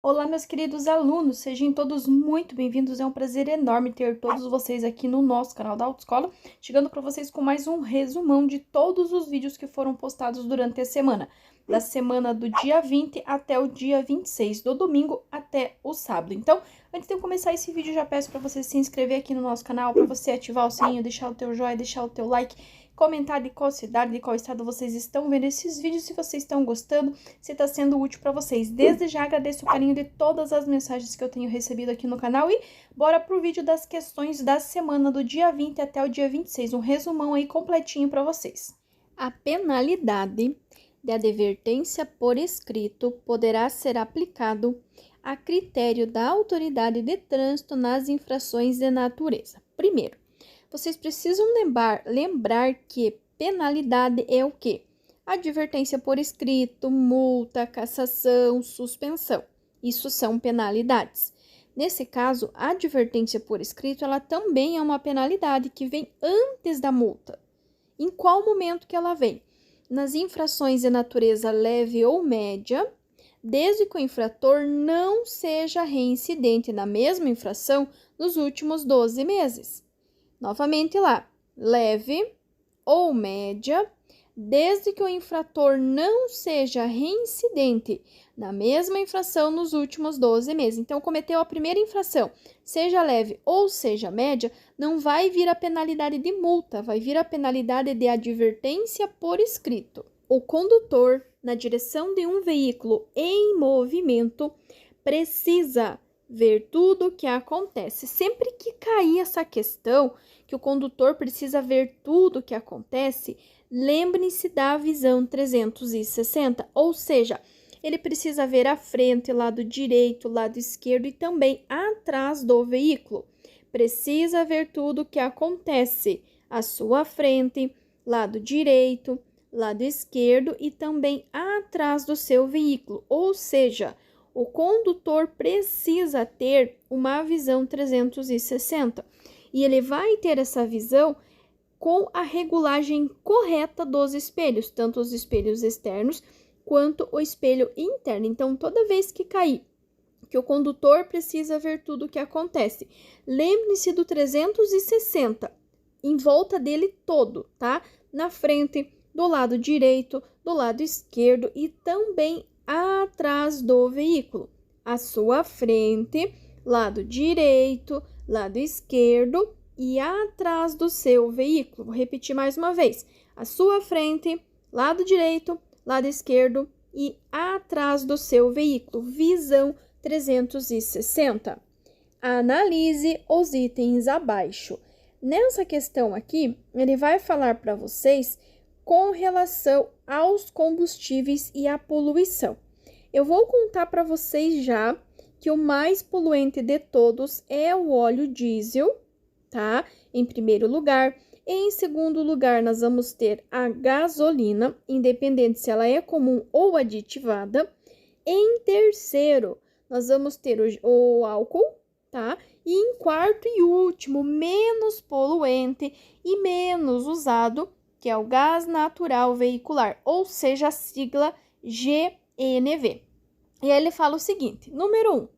Olá, meus queridos alunos, sejam todos muito bem-vindos. É um prazer enorme ter todos vocês aqui no nosso canal da Autoescola, chegando para vocês com mais um resumão de todos os vídeos que foram postados durante a semana, da semana do dia 20 até o dia 26, do domingo até o sábado. Então, antes de eu começar esse vídeo, já peço para você se inscrever aqui no nosso canal, para você ativar o sininho, deixar o teu joinha, deixar o teu like, comentar de qual cidade, de qual estado vocês estão vendo esses vídeos, se vocês estão gostando, se está sendo útil para vocês. Desde já agradeço o carinho de todas as mensagens que eu tenho recebido aqui no canal e bora pro vídeo das questões da semana do dia 20 até o dia 26, um resumão aí completinho para vocês. A penalidade de advertência por escrito poderá ser aplicado a critério da autoridade de trânsito nas infrações de natureza. Primeiro, vocês precisam lembrar que penalidade é o quê? Advertência por escrito, multa, cassação, suspensão. Isso são penalidades. Nesse caso, a advertência por escrito, ela também é uma penalidade que vem antes da multa. Em qual momento que ela vem? Nas infrações de natureza leve ou média, desde que o infrator não seja reincidente na mesma infração nos últimos 12 meses. Novamente lá, leve ou média, desde que o infrator não seja reincidente na mesma infração nos últimos 12 meses. Então, cometeu a primeira infração, seja leve ou seja média, não vai vir a penalidade de multa, vai vir a penalidade de advertência por escrito. O condutor, na direção de um veículo em movimento, precisa ver tudo o que acontece. Sempre que cair essa questão, que o condutor precisa ver tudo o que acontece, lembre-se da visão 360, ou seja, ele precisa ver a frente, lado direito, lado esquerdo e também atrás do veículo. Precisa ver tudo o que acontece à sua frente, lado direito, lado esquerdo e também atrás do seu veículo, ou seja, o condutor precisa ter uma visão 360 e ele vai ter essa visão com a regulagem correta dos espelhos, tanto os espelhos externos quanto o espelho interno. Então, toda vez que cair, que o condutor precisa ver tudo o que acontece, lembre-se do 360 em volta dele todo, tá? Na frente, do lado direito, do lado esquerdo e também atrás do veículo. À sua frente, lado direito, lado esquerdo e atrás do seu veículo. Vou repetir mais uma vez. À sua frente, lado direito, lado esquerdo e atrás do seu veículo. Visão 360. Analise os itens abaixo. Nessa questão aqui, ele vai falar para vocês com relação aos combustíveis e à poluição. Eu vou contar para vocês já que o mais poluente de todos é o óleo diesel, tá? Em primeiro lugar. Em segundo lugar, nós vamos ter a gasolina, independente se ela é comum ou aditivada. Em terceiro, nós vamos ter o álcool, tá? E em quarto e último, menos poluente e menos usado, que é o gás natural veicular, ou seja, a sigla GNV. E aí ele fala o seguinte, número 1,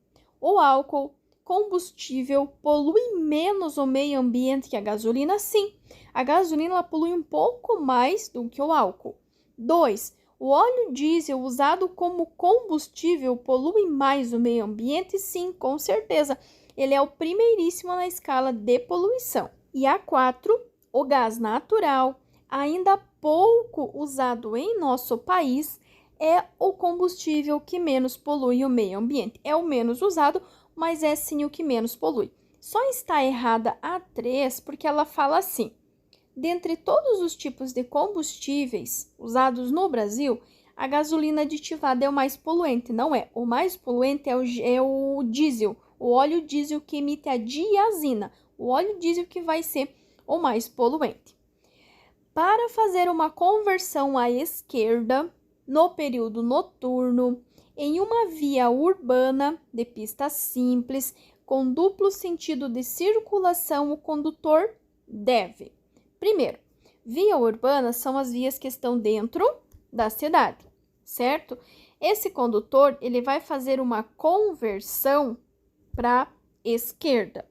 o álcool combustível polui menos o meio ambiente que a gasolina? Sim, a gasolina ela polui um pouco mais do que o álcool. 2, o óleo diesel usado como combustível polui mais o meio ambiente? Sim, com certeza, ele é o primeiríssimo na escala de poluição. E a 4, o gás natural, ainda pouco usado em nosso país, é o combustível que menos polui o meio ambiente. É o menos usado, mas é sim o que menos polui. Só está errada a 3 porque ela fala assim, dentre todos os tipos de combustíveis usados no Brasil, a gasolina aditivada é o mais poluente. Não é. O mais poluente é o diesel, o óleo diesel que emite a diazina, o óleo diesel que vai ser o mais poluente. Para fazer uma conversão à esquerda, no período noturno, em uma via urbana de pista simples, com duplo sentido de circulação, o condutor deve. Primeiro, via urbana são as vias que estão dentro da cidade, certo? Esse condutor, ele vai fazer uma conversão para a esquerda.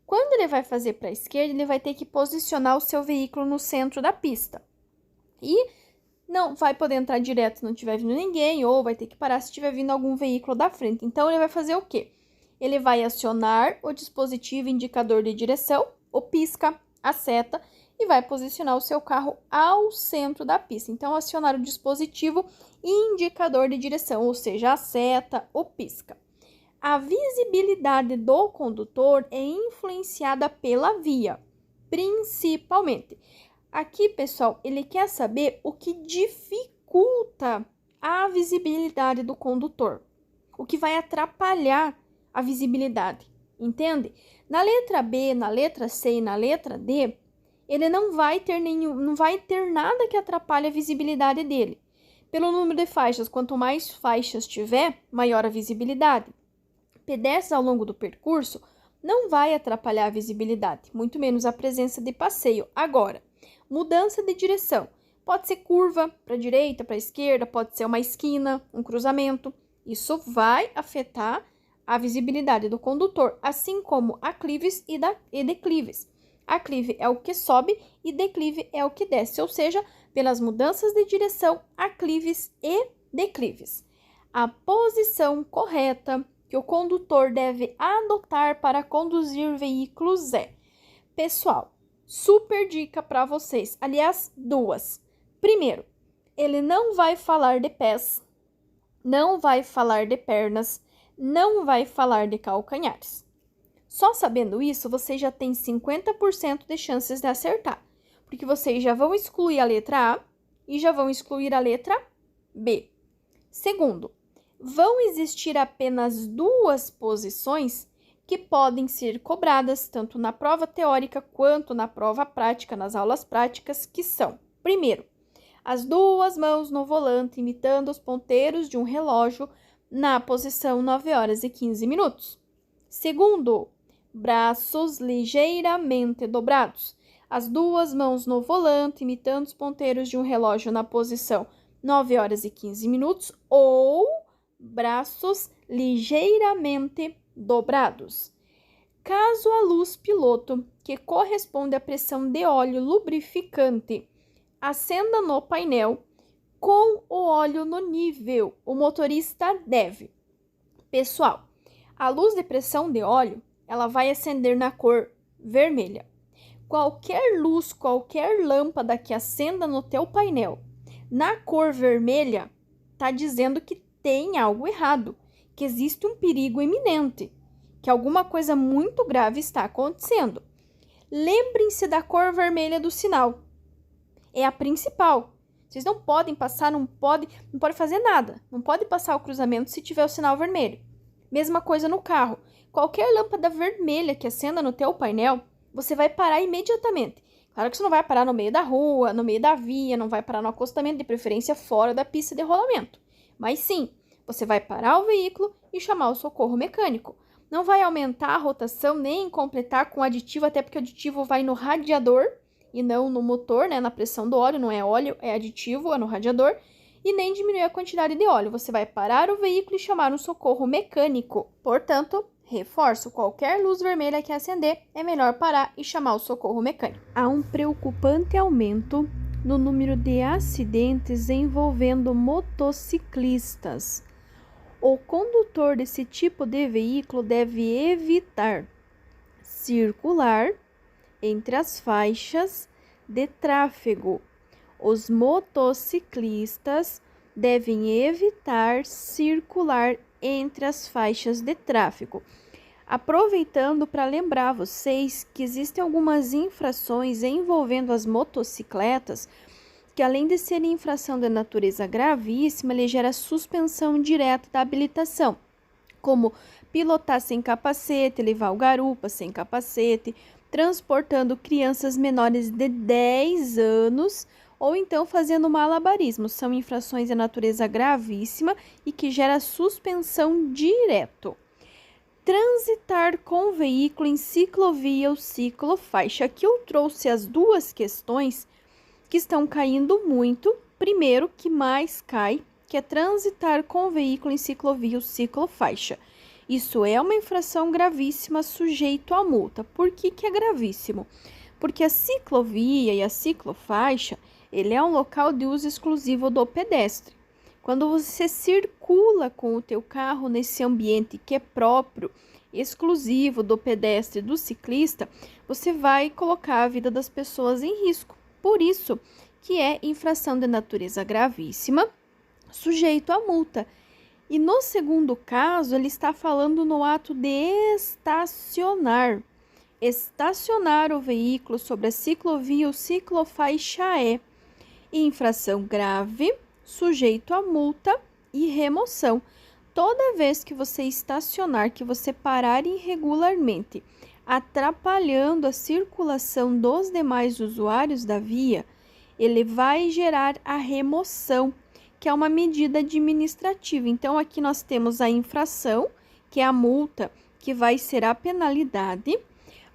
Quando ele vai fazer para a esquerda, ele vai ter que posicionar o seu veículo no centro da pista. E não vai poder entrar direto se não estiver vindo ninguém, ou vai ter que parar se estiver vindo algum veículo da frente. Então, ele vai fazer o quê? Ele vai acionar o dispositivo indicador de direção, o pisca, a seta, e vai posicionar o seu carro ao centro da pista. Então, acionar o dispositivo indicador de direção, ou seja, a seta, o pisca. A visibilidade do condutor é influenciada pela via, principalmente. Aqui, pessoal, ele quer saber o que dificulta a visibilidade do condutor, o que vai atrapalhar a visibilidade, entende? Na letra B, na letra C e na letra D, ele não vai ter nada que atrapalhe a visibilidade dele. Pelo número de faixas, quanto mais faixas tiver, maior a visibilidade. Pedestres ao longo do percurso não vai atrapalhar a visibilidade, muito menos a presença de passeio. Agora, mudança de direção. Pode ser curva para a direita, para a esquerda, pode ser uma esquina, um cruzamento. Isso vai afetar a visibilidade do condutor, assim como aclives e declives. Aclive é o que sobe e declive é o que desce, ou seja, pelas mudanças de direção, aclives e declives. A posição correta que o condutor deve adotar para conduzir veículos é... Pessoal, super dica para vocês, aliás, duas. Primeiro, ele não vai falar de pés, não vai falar de pernas, não vai falar de calcanhares. Só sabendo isso, vocês já têm 50% de chances de acertar, porque vocês já vão excluir a letra A e já vão excluir a letra B. Segundo, vão existir apenas duas posições que podem ser cobradas tanto na prova teórica quanto na prova prática, nas aulas práticas, que são: primeiro, as duas mãos no volante imitando os ponteiros de um relógio na posição 9 horas e 15 minutos. Segundo, braços ligeiramente dobrados. As duas mãos no volante imitando os ponteiros de um relógio na posição 9 horas e 15 minutos ou braços ligeiramente dobrados. Caso a luz piloto, que corresponde à pressão de óleo lubrificante, acenda no painel com o óleo no nível, o motorista deve. Pessoal, a luz de pressão de óleo, ela vai acender na cor vermelha. Qualquer luz, qualquer lâmpada que acenda no teu painel na cor vermelha, tá dizendo que tem algo errado, que existe um perigo iminente, que alguma coisa muito grave está acontecendo. Lembrem-se da cor vermelha do sinal. É a principal. Vocês não podem passar, não pode fazer nada. Não pode passar o cruzamento se tiver o sinal vermelho. Mesma coisa no carro. Qualquer lâmpada vermelha que acenda no teu painel, você vai parar imediatamente. Claro que você não vai parar no meio da rua, no meio da via, não vai parar no acostamento, de preferência fora da pista de rolamento. Mas sim, você vai parar o veículo e chamar o socorro mecânico. Não vai aumentar a rotação nem completar com aditivo, até porque o aditivo vai no radiador e não no motor, né? Na pressão do óleo, não é óleo, é aditivo, é no radiador. E nem diminuir a quantidade de óleo. Você vai parar o veículo e chamar um socorro mecânico. Portanto, reforço, qualquer luz vermelha que acender, é melhor parar e chamar o socorro mecânico. Há um preocupante aumento no número de acidentes envolvendo motociclistas. O condutor desse tipo de veículo deve evitar circular entre as faixas de tráfego. Os motociclistas devem evitar circular entre as faixas de tráfego. Aproveitando para lembrar vocês que existem algumas infrações envolvendo as motocicletas, que além de ser infração de natureza gravíssima, ele gera suspensão direta da habilitação, como pilotar sem capacete, levar o garupa sem capacete, transportando crianças menores de 10 anos ou então fazendo malabarismo. São infrações de natureza gravíssima e que gera suspensão direto. Transitar com o veículo em ciclovia ou ciclofaixa. Aqui eu trouxe as duas questões que estão caindo muito. Primeiro, que mais cai, que é transitar com o veículo em ciclovia ou ciclofaixa. Isso é uma infração gravíssima sujeito a multa. Por que que é gravíssimo? Porque a ciclovia e a ciclofaixa, ele é um local de uso exclusivo do pedestre. Quando você circula com o teu carro nesse ambiente que é próprio, exclusivo do pedestre e do ciclista, você vai colocar a vida das pessoas em risco. Por isso que é infração de natureza gravíssima, sujeito a multa. E no segundo caso, ele está falando no ato de estacionar. Estacionar o veículo sobre a ciclovia ou ciclofaixa é infração grave, sujeito a multa e remoção. Toda vez que você estacionar, que você parar irregularmente, atrapalhando a circulação dos demais usuários da via, ele vai gerar a remoção, que é uma medida administrativa. Então, aqui nós temos a infração, que é a multa, que vai ser a penalidade,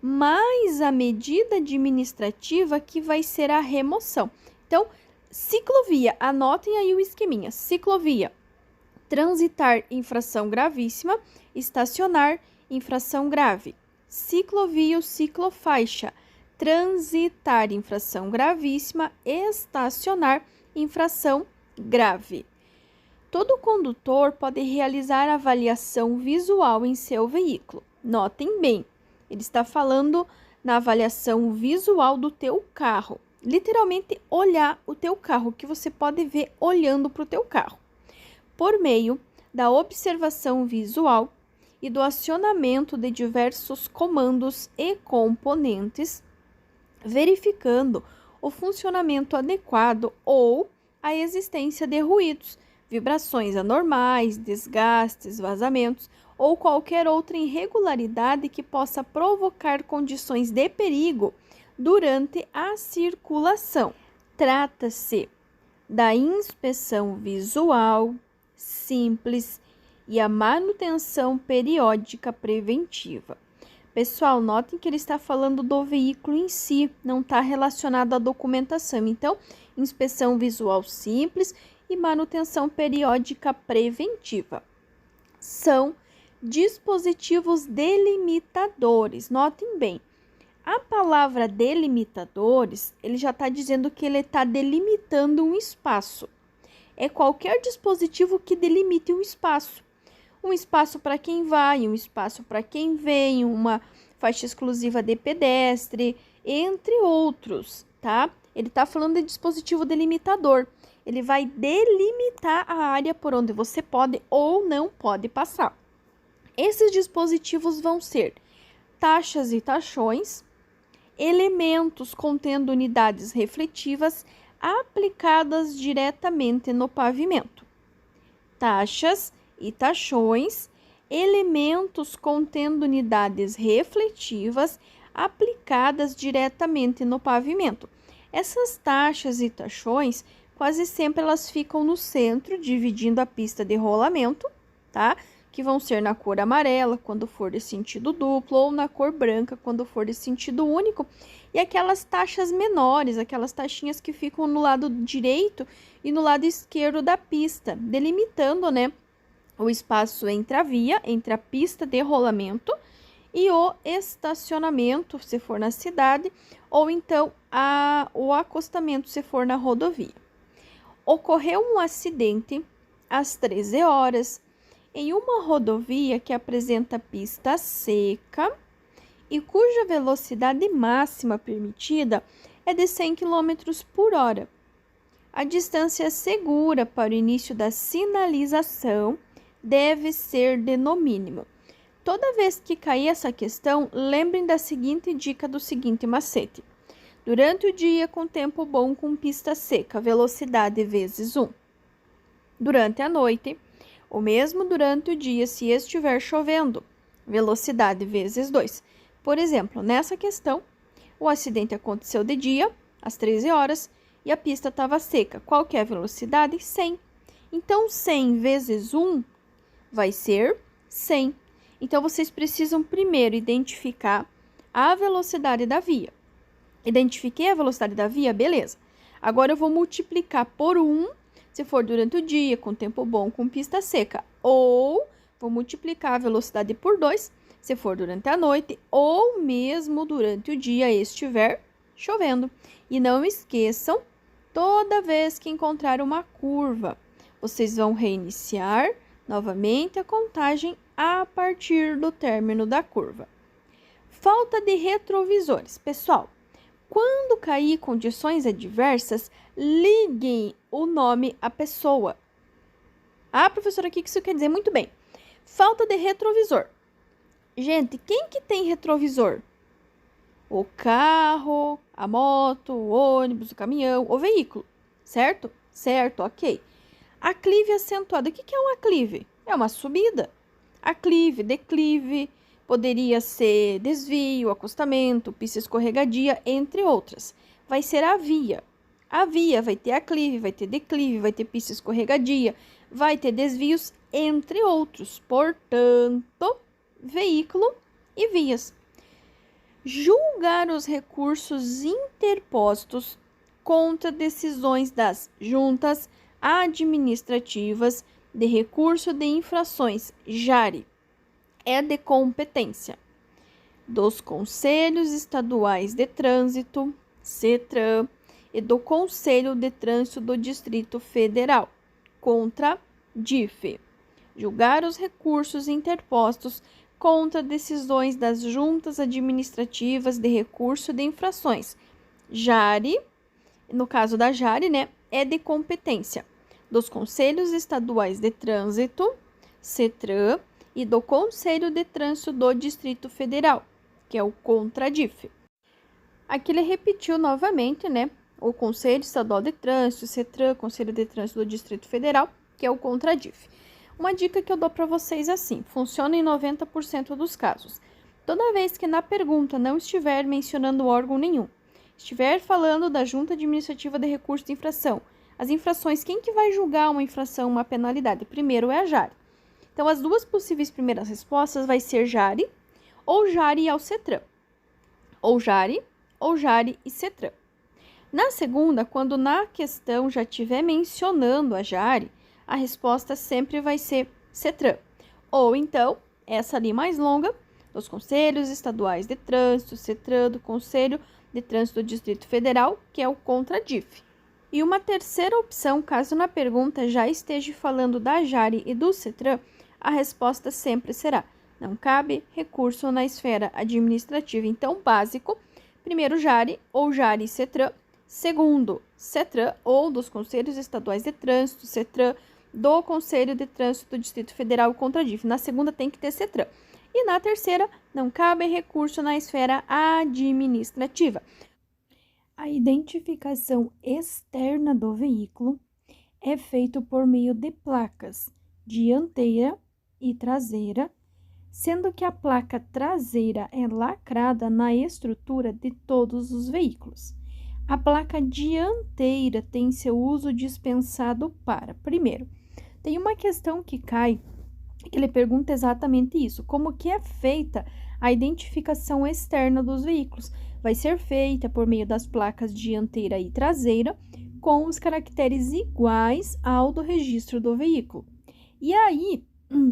mais a medida administrativa, que vai ser a remoção. Então, ciclovia, anotem aí o esqueminha. Ciclovia, transitar, infração gravíssima. Estacionar, infração grave. Ciclovia ou ciclofaixa, transitar, infração gravíssima. Estacionar, infração grave. Todo condutor pode realizar avaliação visual em seu veículo. Notem bem, ele está falando na avaliação visual do teu carro. Literalmente, olhar o teu carro, que você pode ver olhando para o teu carro. Por meio da observação visual e do acionamento de diversos comandos e componentes, verificando o funcionamento adequado ou a existência de ruídos, vibrações anormais, desgastes, vazamentos ou qualquer outra irregularidade que possa provocar condições de perigo durante a circulação. Trata-se da inspeção visual simples e a manutenção periódica preventiva. Pessoal, notem que ele está falando do veículo em si, não está relacionado à documentação. Então, inspeção visual simples e manutenção periódica preventiva. São dispositivos delimitadores. Notem bem, a palavra delimitadores, ele já está dizendo que ele está delimitando um espaço. É qualquer dispositivo que delimite um espaço. Um espaço para quem vai, um espaço para quem vem, uma faixa exclusiva de pedestre, entre outros, tá? Ele está falando de dispositivo delimitador. Ele vai delimitar a área por onde você pode ou não pode passar. Esses dispositivos vão ser taxas e taxões, elementos contendo unidades refletivas aplicadas diretamente no pavimento. Taxas e taxões, elementos contendo unidades refletivas aplicadas diretamente no pavimento. Essas taxas e taxões, quase sempre elas ficam no centro, dividindo a pista de rolamento, tá? Que vão ser na cor amarela, quando for de sentido duplo, ou na cor branca, quando for de sentido único. E aquelas taxas menores, aquelas taxinhas que ficam no lado direito e no lado esquerdo da pista, delimitando, né, o espaço entre a via, entre a pista de rolamento e o estacionamento, se for na cidade, ou então o acostamento, se for na rodovia. Ocorreu um acidente às 13 horas em uma rodovia que apresenta pista seca e cuja velocidade máxima permitida é de 100 km por hora. A distância segura para o início da sinalização deve ser de no mínimo. Toda vez que cair essa questão, lembrem da seguinte dica, do seguinte macete. Durante o dia, com tempo bom, com pista seca, velocidade vezes 1. Durante a noite, ou mesmo durante o dia, se estiver chovendo, velocidade vezes 2. Por exemplo, nessa questão, o acidente aconteceu de dia, às 13 horas, e a pista estava seca. Qual que é a velocidade? 100. Então, 100 vezes 1 vai ser 100. Então, vocês precisam primeiro identificar a velocidade da via. Identifiquei a velocidade da via? Beleza. Agora, eu vou multiplicar por 1 se for durante o dia, com tempo bom, com pista seca. Ou vou multiplicar a velocidade por 2, se for durante a noite ou mesmo durante o dia estiver chovendo. E não esqueçam, toda vez que encontrar uma curva, vocês vão reiniciar novamente a contagem a partir do término da curva. Falta de retrovisores. Pessoal, quando cair condições adversas, liguem o nome à pessoa. Ah, professora, o que isso quer dizer? Muito bem. Falta de retrovisor. Gente, quem que tem retrovisor? O carro, a moto, o ônibus, o caminhão, o veículo, certo? Certo, ok. Aclive acentuado. O que é um aclive? É uma subida. Aclive, declive, poderia ser desvio, acostamento, pista escorregadia, entre outras. Vai ser a via. A via vai ter aclive, vai ter declive, vai ter pista escorregadia, vai ter desvios, entre outros. Portanto, veículo e vias. Julgar os recursos interpostos contra decisões das juntas administrativas de recurso de infrações, JARI, é de competência dos Conselhos Estaduais de Trânsito, CETRAN, e do Conselho de Trânsito do Distrito Federal, contra DIF. Julgar os recursos interpostos contra decisões das juntas administrativas de recurso de infrações, JARI, no caso da JARI, né, é de competência dos Conselhos Estaduais de Trânsito, CETRAN, e do Conselho de Trânsito do Distrito Federal, que é o CONTRADIF. Aqui ele repetiu novamente, né, o Conselho Estadual de Trânsito, CETRAN, Conselho de Trânsito do Distrito Federal, que é o CONTRADIF. Uma dica que eu dou para vocês assim, funciona em 90% dos casos. Toda vez que na pergunta não estiver mencionando órgão nenhum, estiver falando da Junta Administrativa de Recurso de Infração, as infrações, quem que vai julgar uma infração, uma penalidade? Primeiro é a JARI. Então, as duas possíveis primeiras respostas vai ser JARI e ao CETRAN. Ou JARI e CETRAN. Na segunda, quando na questão já estiver mencionando a JARI, a resposta sempre vai ser CETRAN. Ou então, essa ali mais longa, dos Conselhos Estaduais de Trânsito, CETRAN, do Conselho de Trânsito do Distrito Federal, que é o CONTRADIF. E uma terceira opção, caso na pergunta já esteja falando da JARI e do CETRAN, a resposta sempre será: não cabe recurso na esfera administrativa. Então, básico, primeiro JARI e CETRAN, segundo CETRAN ou dos Conselhos Estaduais de Trânsito, CETRAN, do Conselho de Trânsito do Distrito Federal, CONTRADIF. Na segunda tem que ter CETRAN. E na terceira, não cabe recurso na esfera administrativa. A identificação externa do veículo é feita por meio de placas dianteira e traseira, sendo que a placa traseira é lacrada na estrutura de todos os veículos. A placa dianteira tem seu uso dispensado para, primeiro, tem uma questão que cai, que ele pergunta exatamente isso, como que é feita a identificação externa dos veículos? Vai ser feita por meio das placas dianteira e traseira, com os caracteres iguais ao do registro do veículo. E aí,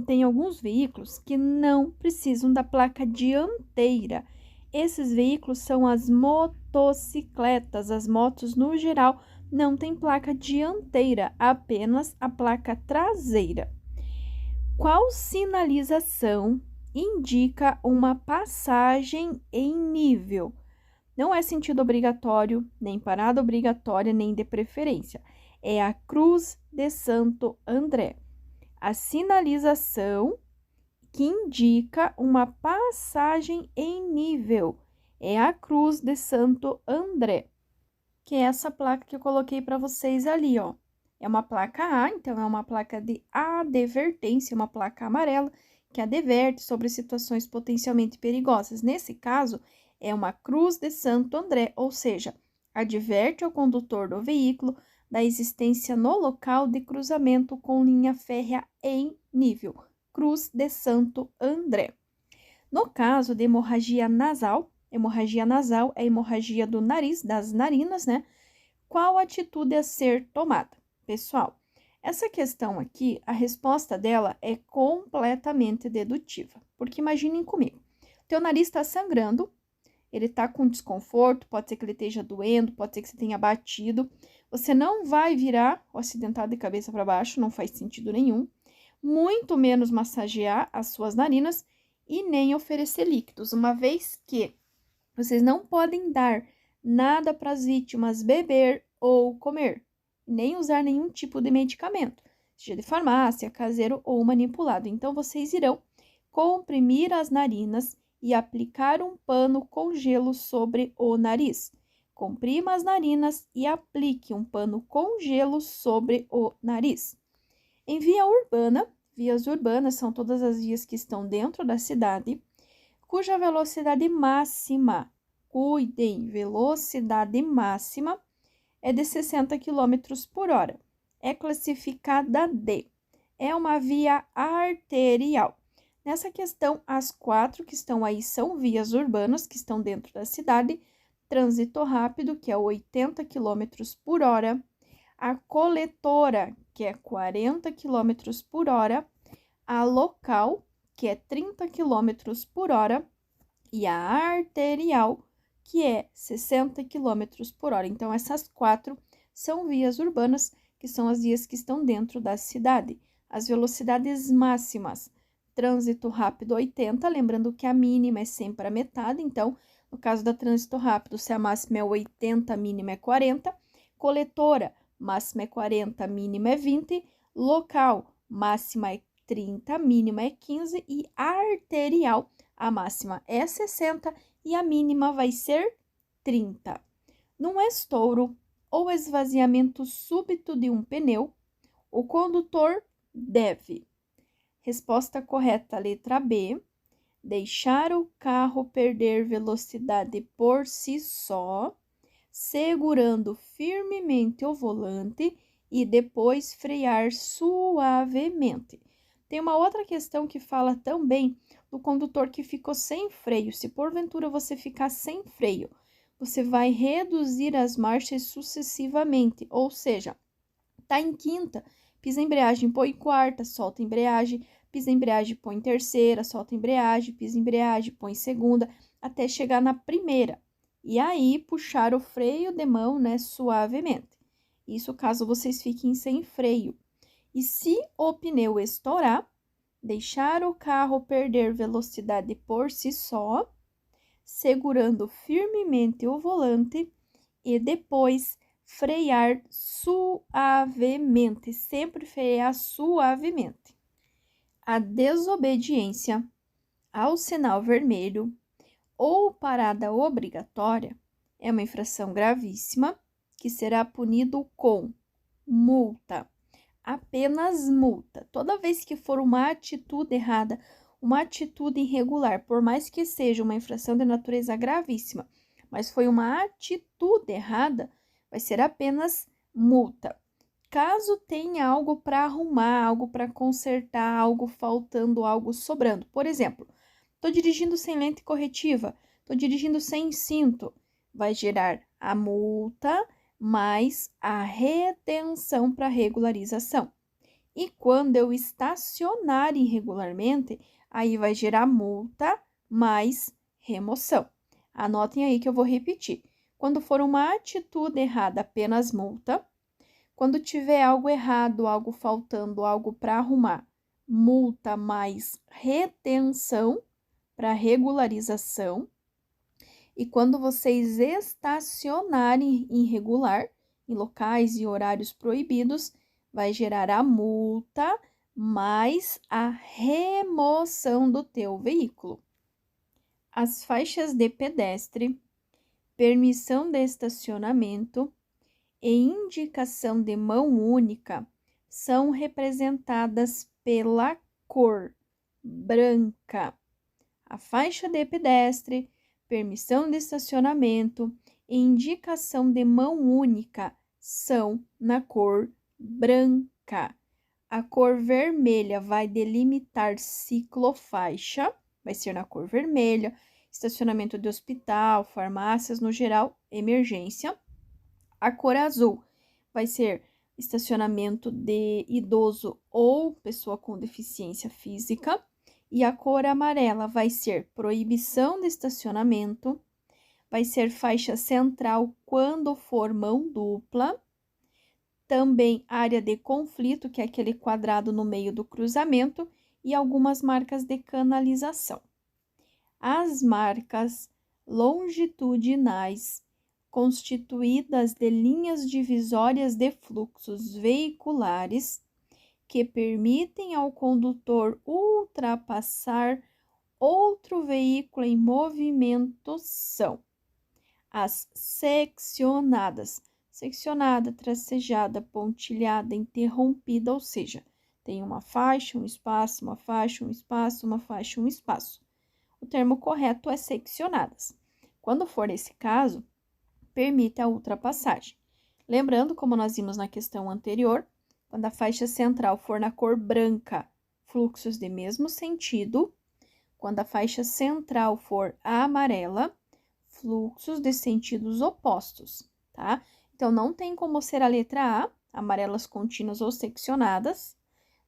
tem alguns veículos que não precisam da placa dianteira. Esses veículos são as motocicletas, as motos no geral não tem placa dianteira, apenas a placa traseira. Qual sinalização indica uma passagem em nível? Não é sentido obrigatório, nem parada obrigatória, nem de preferência. É a Cruz de Santo André. A sinalização que indica uma passagem em nível é a Cruz de Santo André, que é essa placa que eu coloquei para vocês ali, ó. É uma placa A, então é uma placa de advertência, uma placa amarela que adverte sobre situações potencialmente perigosas. Nesse caso, é uma Cruz de Santo André, ou seja, adverte ao condutor do veículo da existência no local de cruzamento com linha férrea em nível. Cruz de Santo André. No caso de hemorragia nasal é a hemorragia do nariz, das narinas, né? Qual atitude a ser tomada? Pessoal, Essa questão aqui, a resposta dela é completamente dedutiva, porque imaginem comigo, teu nariz está sangrando, ele tá com desconforto, pode ser que ele esteja doendo, pode ser que você tenha batido, você não vai virar o acidentado de cabeça para baixo, não faz sentido nenhum, muito menos massagear as suas narinas e nem oferecer líquidos, uma vez que vocês não podem dar nada para as vítimas beber ou comer, nem usar nenhum tipo de medicamento, seja de farmácia, caseiro ou manipulado. Então, vocês irão comprimir as narinas e aplicar um pano com gelo sobre o nariz. Comprima as narinas e aplique um pano com gelo sobre o nariz. Em via urbana, vias urbanas são todas as vias que estão dentro da cidade, cuja velocidade máxima, cuidem, velocidade máxima é de 60 km por hora. É classificada D. É uma via arterial. Nessa questão, as 4 que estão aí são vias urbanas, que estão dentro da cidade. Trânsito rápido, que é 80 km por hora. A coletora, que é 40 km por hora. A local, que é 30 km por hora. E a arterial, que é 60 km por hora. Então, essas 4 são vias urbanas, que são as vias que estão dentro da cidade. As velocidades máximas, trânsito rápido 80, lembrando que a mínima é sempre a metade, então, no caso da trânsito rápido, se a máxima é 80, a mínima é 40, coletora, máxima é 40, mínima é 20, local, máxima é 30, mínima é 15 e arterial, a máxima é 60 e a mínima vai ser 30. Num estouro ou esvaziamento súbito de um pneu, o condutor deve. Resposta correta, letra B. Deixar o carro perder velocidade por si só, segurando firmemente o volante e depois frear suavemente. Tem uma outra questão que fala também do condutor que ficou sem freio. Se porventura você ficar sem freio, você vai reduzir as marchas sucessivamente, ou seja, tá em quinta, pisa a embreagem, põe em quarta, solta a embreagem, pisa a embreagem, põe em terceira, solta a embreagem, pisa a embreagem, põe em segunda, até chegar na primeira. E aí, puxar o freio de mão, né, suavemente. Isso caso vocês fiquem sem freio. E se o pneu estourar, deixar o carro perder velocidade por si só, segurando firmemente o volante e depois frear suavemente, sempre frear suavemente. A desobediência ao sinal vermelho ou parada obrigatória é uma infração gravíssima que será punido com multa, apenas multa. Toda vez que for uma atitude errada, uma atitude irregular, por mais que seja uma infração de natureza gravíssima, mas foi uma atitude errada, vai ser apenas multa. Caso tenha algo para arrumar, algo para consertar, algo faltando, algo sobrando. Por exemplo, estou dirigindo sem lente corretiva, estou dirigindo sem cinto, vai gerar a multa mais a retenção para regularização. E quando eu estacionar irregularmente, aí vai gerar multa mais remoção. Anotem aí que eu vou repetir. Quando for uma atitude errada, apenas multa. Quando tiver algo errado, algo faltando, algo para arrumar, multa mais retenção para regularização. E quando vocês estacionarem irregular, em locais e horários proibidos, vai gerar a multa mais a remoção do teu veículo. As faixas de pedestre, permissão de estacionamento e indicação de mão única são representadas pela cor branca. A faixa de pedestre, permissão de estacionamento e indicação de mão única são na cor branca. A cor vermelha vai delimitar ciclofaixa, vai ser na cor vermelha, estacionamento de hospital, farmácias, no geral, emergência. A cor azul vai ser estacionamento de idoso ou pessoa com deficiência física. E a cor amarela vai ser proibição de estacionamento, vai ser faixa central quando for mão dupla, também área de conflito, que é aquele quadrado no meio do cruzamento, e algumas marcas de canalização. As marcas longitudinais, constituídas de linhas divisórias de fluxos veiculares, que permitem ao condutor ultrapassar outro veículo em movimento, são as seccionadas. Seccionada, tracejada, pontilhada, interrompida, ou seja, tem uma faixa, um espaço, uma faixa, um espaço, uma faixa, um espaço. O termo correto é seccionadas. Quando for esse caso, permite a ultrapassagem. Lembrando, como nós vimos na questão anterior, quando a faixa central for na cor branca, fluxos de mesmo sentido. Quando a faixa central for amarela, fluxos de sentidos opostos, tá? Então, não tem como ser a letra A, amarelas contínuas ou seccionadas,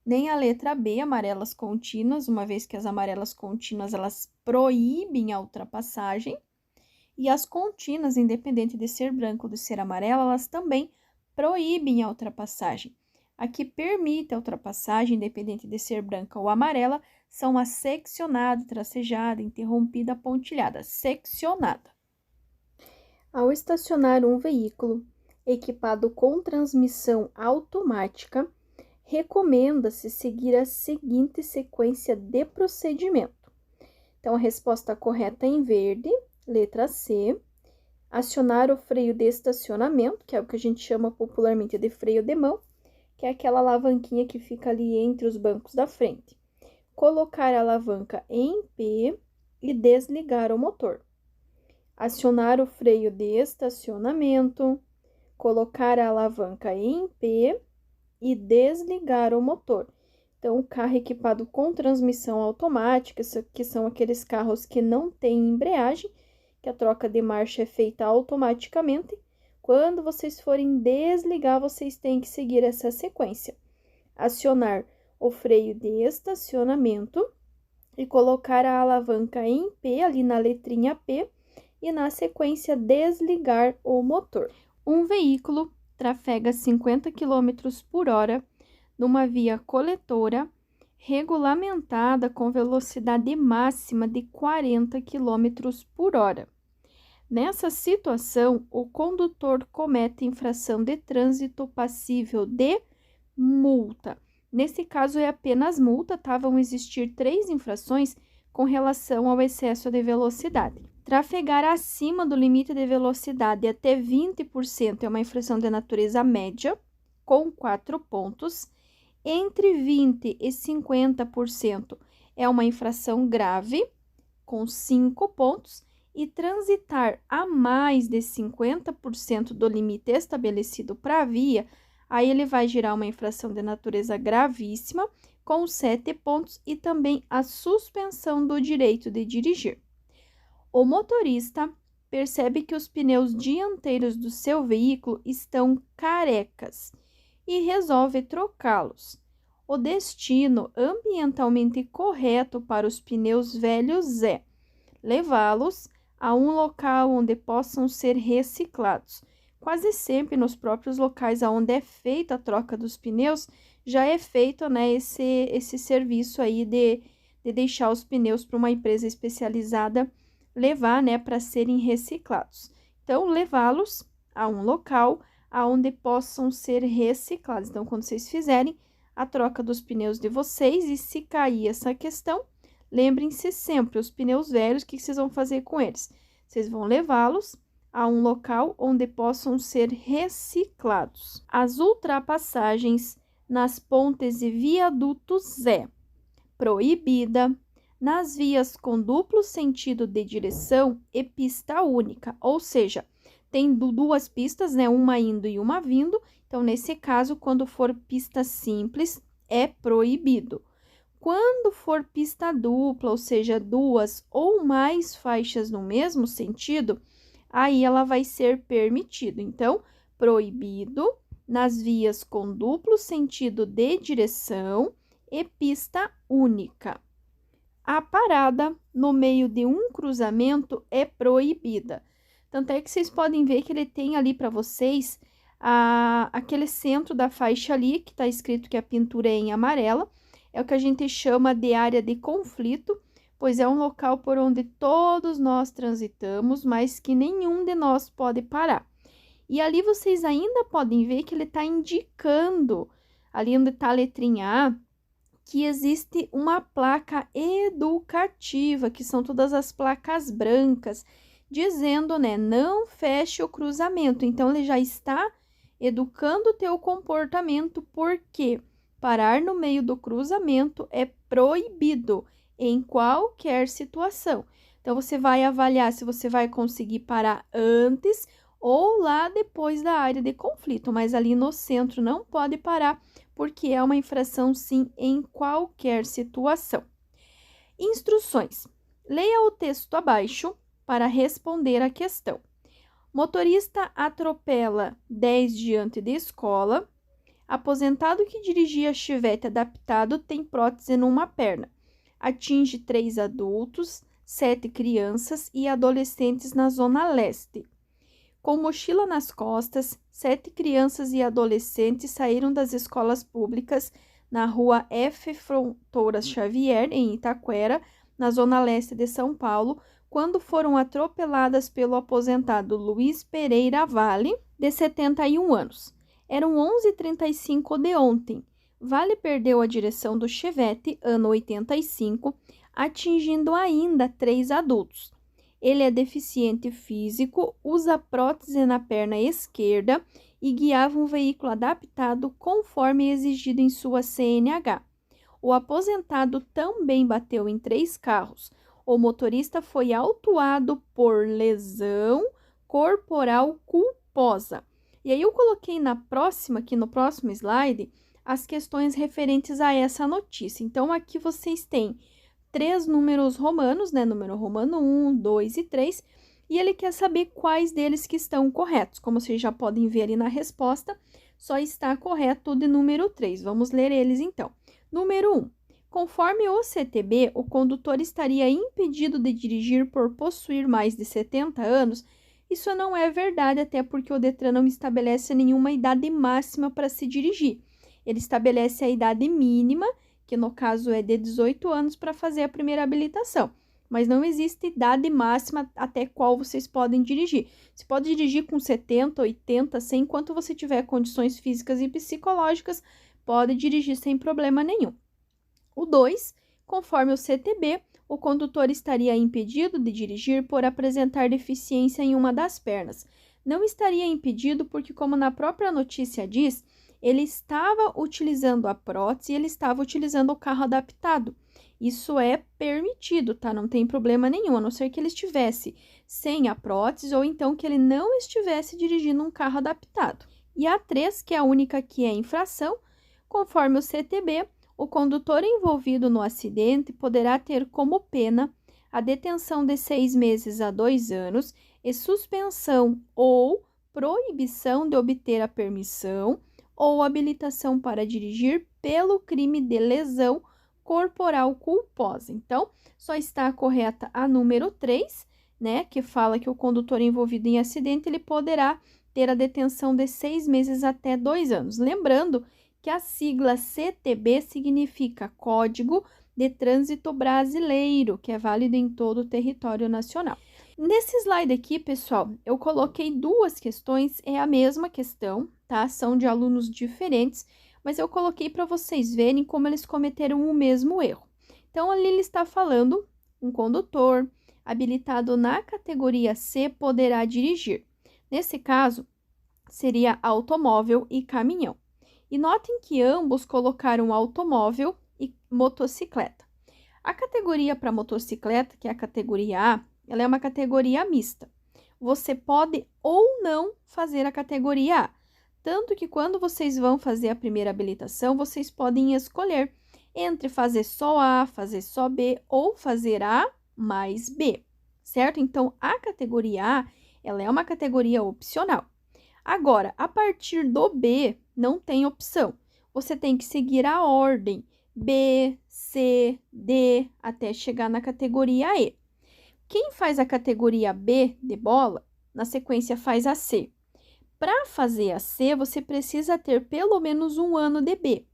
nem a letra B, amarelas contínuas, uma vez que as amarelas contínuas, elas proíbem a ultrapassagem, e as contínuas, independente de ser branco ou de ser amarela, elas também proíbem a ultrapassagem. A que permite a ultrapassagem, independente de ser branca ou amarela, são a seccionada, tracejada, interrompida, pontilhada. Seccionada. Ao estacionar um veículo equipado com transmissão automática, recomenda-se seguir a seguinte sequência de procedimento. Então, a resposta correta é em verde, letra C. Acionar o freio de estacionamento, que é o que a gente chama popularmente de freio de mão, que é aquela alavanquinha que fica ali entre os bancos da frente. Colocar a alavanca em P e desligar o motor. Acionar o freio de estacionamento, colocar a alavanca em P e desligar o motor. Então, o carro equipado com transmissão automática, que são aqueles carros que não têm embreagem, que a troca de marcha é feita automaticamente. Quando vocês forem desligar, vocês têm que seguir essa sequência. Acionar o freio de estacionamento e colocar a alavanca em P, ali na letrinha P, e na sequência desligar o motor. Um veículo trafega 50 km por hora numa via coletora regulamentada com velocidade máxima de 40 km por hora. Nessa situação, o condutor comete infração de trânsito passível de multa. Nesse caso, é apenas multa, tá? Vão existir 3 infrações com relação ao excesso de velocidade. Trafegar acima do limite de velocidade até 20% é uma infração de natureza média, com 4 pontos. Entre 20% e 50% é uma infração grave, com 5 pontos. E transitar a mais de 50% do limite estabelecido para a via, aí ele vai gerar uma infração de natureza gravíssima, com 7 pontos, e também a suspensão do direito de dirigir. O motorista percebe que os pneus dianteiros do seu veículo estão carecas e resolve trocá-los. O destino ambientalmente correto para os pneus velhos é levá-los a um local onde possam ser reciclados. Quase sempre nos próprios locais onde é feita a troca dos pneus, já é feito, né, esse serviço aí de deixar os pneus para uma empresa especializada levar, né, para serem reciclados. Então, levá-los a um local onde possam ser reciclados. Então, quando vocês fizerem a troca dos pneus de vocês, e se cair essa questão, lembrem-se sempre, os pneus velhos, o que vocês vão fazer com eles? Vocês vão levá-los a um local onde possam ser reciclados. As ultrapassagens nas pontes e viadutos é proibida nas vias com duplo sentido de direção e pista única, ou seja, tem 2 pistas, né, uma indo e uma vindo. Então, nesse caso, quando for pista simples, é proibido. Quando for pista dupla, ou seja, 2 ou mais faixas no mesmo sentido, aí ela vai ser permitido. Então, proibido nas vias com duplo sentido de direção e pista única. A parada no meio de um cruzamento é proibida. Tanto é que vocês podem ver que ele tem ali para vocês aquele centro da faixa ali, que está escrito que a pintura é em amarela, é o que a gente chama de área de conflito, pois é um local por onde todos nós transitamos, mas que nenhum de nós pode parar. E ali vocês ainda podem ver que ele está indicando, ali onde está a letrinha A, que existe uma placa educativa, que são todas as placas brancas, dizendo, né, não feche o cruzamento. Então, ele já está educando o teu comportamento, porque parar no meio do cruzamento é proibido em qualquer situação. Então, você vai avaliar se você vai conseguir parar antes ou lá depois da área de conflito, mas ali no centro não pode parar, porque é uma infração, sim, em qualquer situação. Instruções. Leia o texto abaixo para responder a questão. Motorista atropela 10 diante de escola. Aposentado que dirigia chivete adaptado tem prótese numa perna. Atinge 3 adultos, 7 crianças e adolescentes na Zona Leste. Com mochila nas costas, 7 crianças e adolescentes saíram das escolas públicas na rua F. Fontoura Xavier, em Itaquera, na Zona Leste de São Paulo, quando foram atropeladas pelo aposentado Luiz Pereira Vale, de 71 anos. Eram 11h35 de ontem. Vale perdeu a direção do chevette, ano 85, atingindo ainda 3 adultos. Ele é deficiente físico, usa prótese na perna esquerda e guiava um veículo adaptado conforme exigido em sua CNH. O aposentado também bateu em 3 carros. O motorista foi autuado por lesão corporal culposa. E aí eu coloquei aqui no próximo slide, as questões referentes a essa notícia. Então, aqui vocês têm 3 números romanos, né? Número romano 1, 2 e 3. E ele quer saber quais deles que estão corretos. Como vocês já podem ver ali na resposta, só está correto o de número 3. Vamos ler eles então. Número 1. Conforme o CTB, o condutor estaria impedido de dirigir por possuir mais de 70 anos. Isso não é verdade, até porque o Detran não estabelece nenhuma idade máxima para se dirigir. Ele estabelece a idade mínima, que no caso é de 18 anos, para fazer a primeira habilitação. Mas não existe idade máxima até qual vocês podem dirigir. Você pode dirigir com 70, 80, 100, enquanto você tiver condições físicas e psicológicas, pode dirigir sem problema nenhum. O 2, conforme o CTB, o condutor estaria impedido de dirigir por apresentar deficiência em uma das pernas. Não estaria impedido porque, como na própria notícia diz, ele estava utilizando a prótese e ele estava utilizando o carro adaptado. Isso é permitido, tá? Não tem problema nenhum, a não ser que ele estivesse sem a prótese ou então que ele não estivesse dirigindo um carro adaptado. E a 3, que é a única que é infração, conforme o CTB, o condutor envolvido no acidente poderá ter como pena a detenção de 6 meses a 2 anos e suspensão ou proibição de obter a permissão ou habilitação para dirigir pelo crime de lesão corporal culposa. Então, só está correta a número 3, né, que fala que o condutor envolvido em acidente ele poderá ter a detenção de 6 meses até 2 anos. Lembrando que a sigla CTB significa Código de Trânsito Brasileiro, que é válido em todo o território nacional. Nesse slide aqui, pessoal, eu coloquei 2 questões, é a mesma questão, tá? São de alunos diferentes, mas eu coloquei para vocês verem como eles cometeram o mesmo erro. Então, ali ele está falando, um condutor habilitado na categoria C poderá dirigir. Nesse caso, seria automóvel e caminhão. E notem que ambos colocaram automóvel e motocicleta. A categoria para motocicleta, que é a categoria A, ela é uma categoria mista. Você pode ou não fazer a categoria A. Tanto que quando vocês vão fazer a primeira habilitação, vocês podem escolher entre fazer só A, fazer só B ou fazer A mais B, certo? Então, a categoria A, ela é uma categoria opcional. Agora, a partir do B, não tem opção. Você tem que seguir a ordem B, C, D, até chegar na categoria E. Quem faz a categoria B de bola, na sequência faz a C. Para fazer a C, você precisa ter pelo menos 1 ano de B.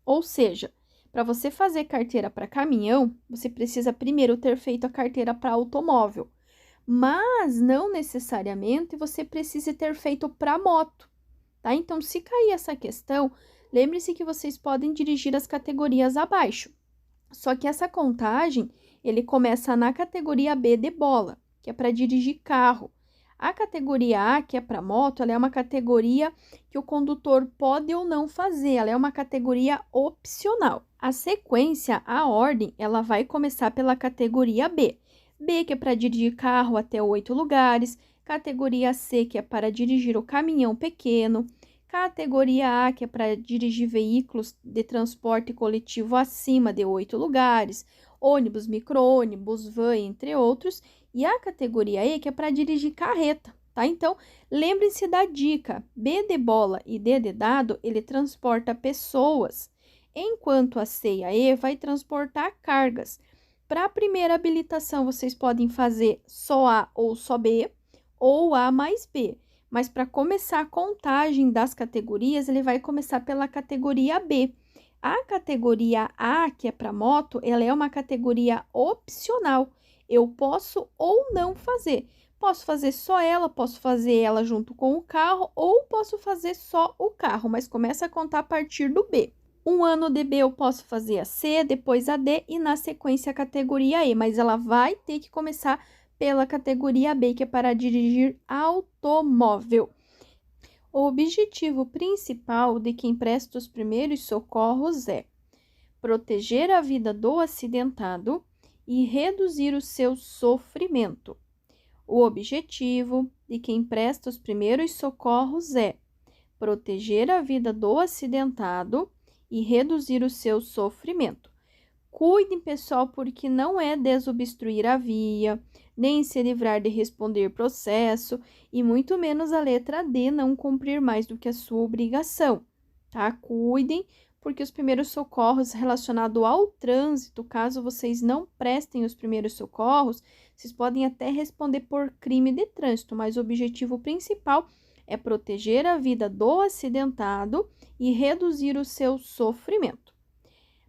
Ou seja, para você fazer carteira para caminhão, você precisa primeiro ter feito a carteira para automóvel. Mas não necessariamente você precisa ter feito para moto, tá? Então, se cair essa questão, lembre-se que vocês podem dirigir as categorias abaixo. Só que essa contagem, ele começa na categoria B de bola, que é para dirigir carro. A categoria A, que é para moto, ela é uma categoria que o condutor pode ou não fazer, ela é uma categoria opcional. A sequência, a ordem, ela vai começar pela categoria B. B, que é para dirigir carro até 8 lugares, categoria C, que é para dirigir o caminhão pequeno, categoria A, que é para dirigir veículos de transporte coletivo acima de 8 lugares, ônibus, micro-ônibus, van, entre outros, e a categoria E, que é para dirigir carreta, tá? Então, lembrem-se da dica, B de bola e D de dado, ele transporta pessoas, enquanto a C e a E vai transportar cargas. Para a primeira habilitação, vocês podem fazer só A ou só B, ou A mais B. Mas para começar a contagem das categorias, ele vai começar pela categoria B. A categoria A, que é para moto, ela é uma categoria opcional. Eu posso ou não fazer. Posso fazer só ela, posso fazer ela junto com o carro, ou posso fazer só o carro, mas começa a contar a partir do B. 1 ano de B eu posso fazer a C, depois a D e na sequência a categoria E, mas ela vai ter que começar pela categoria B, que é para dirigir automóvel. O objetivo principal de quem presta os primeiros socorros é proteger a vida do acidentado e reduzir o seu sofrimento. O objetivo de quem presta os primeiros socorros é proteger a vida do acidentado e reduzir o seu sofrimento. Cuidem, pessoal, porque não é desobstruir a via, nem se livrar de responder processo, e muito menos a letra D, não cumprir mais do que a sua obrigação, tá? Cuidem, porque os primeiros socorros relacionados ao trânsito, caso vocês não prestem os primeiros socorros, vocês podem até responder por crime de trânsito, mas o objetivo principal é proteger a vida do acidentado e reduzir o seu sofrimento.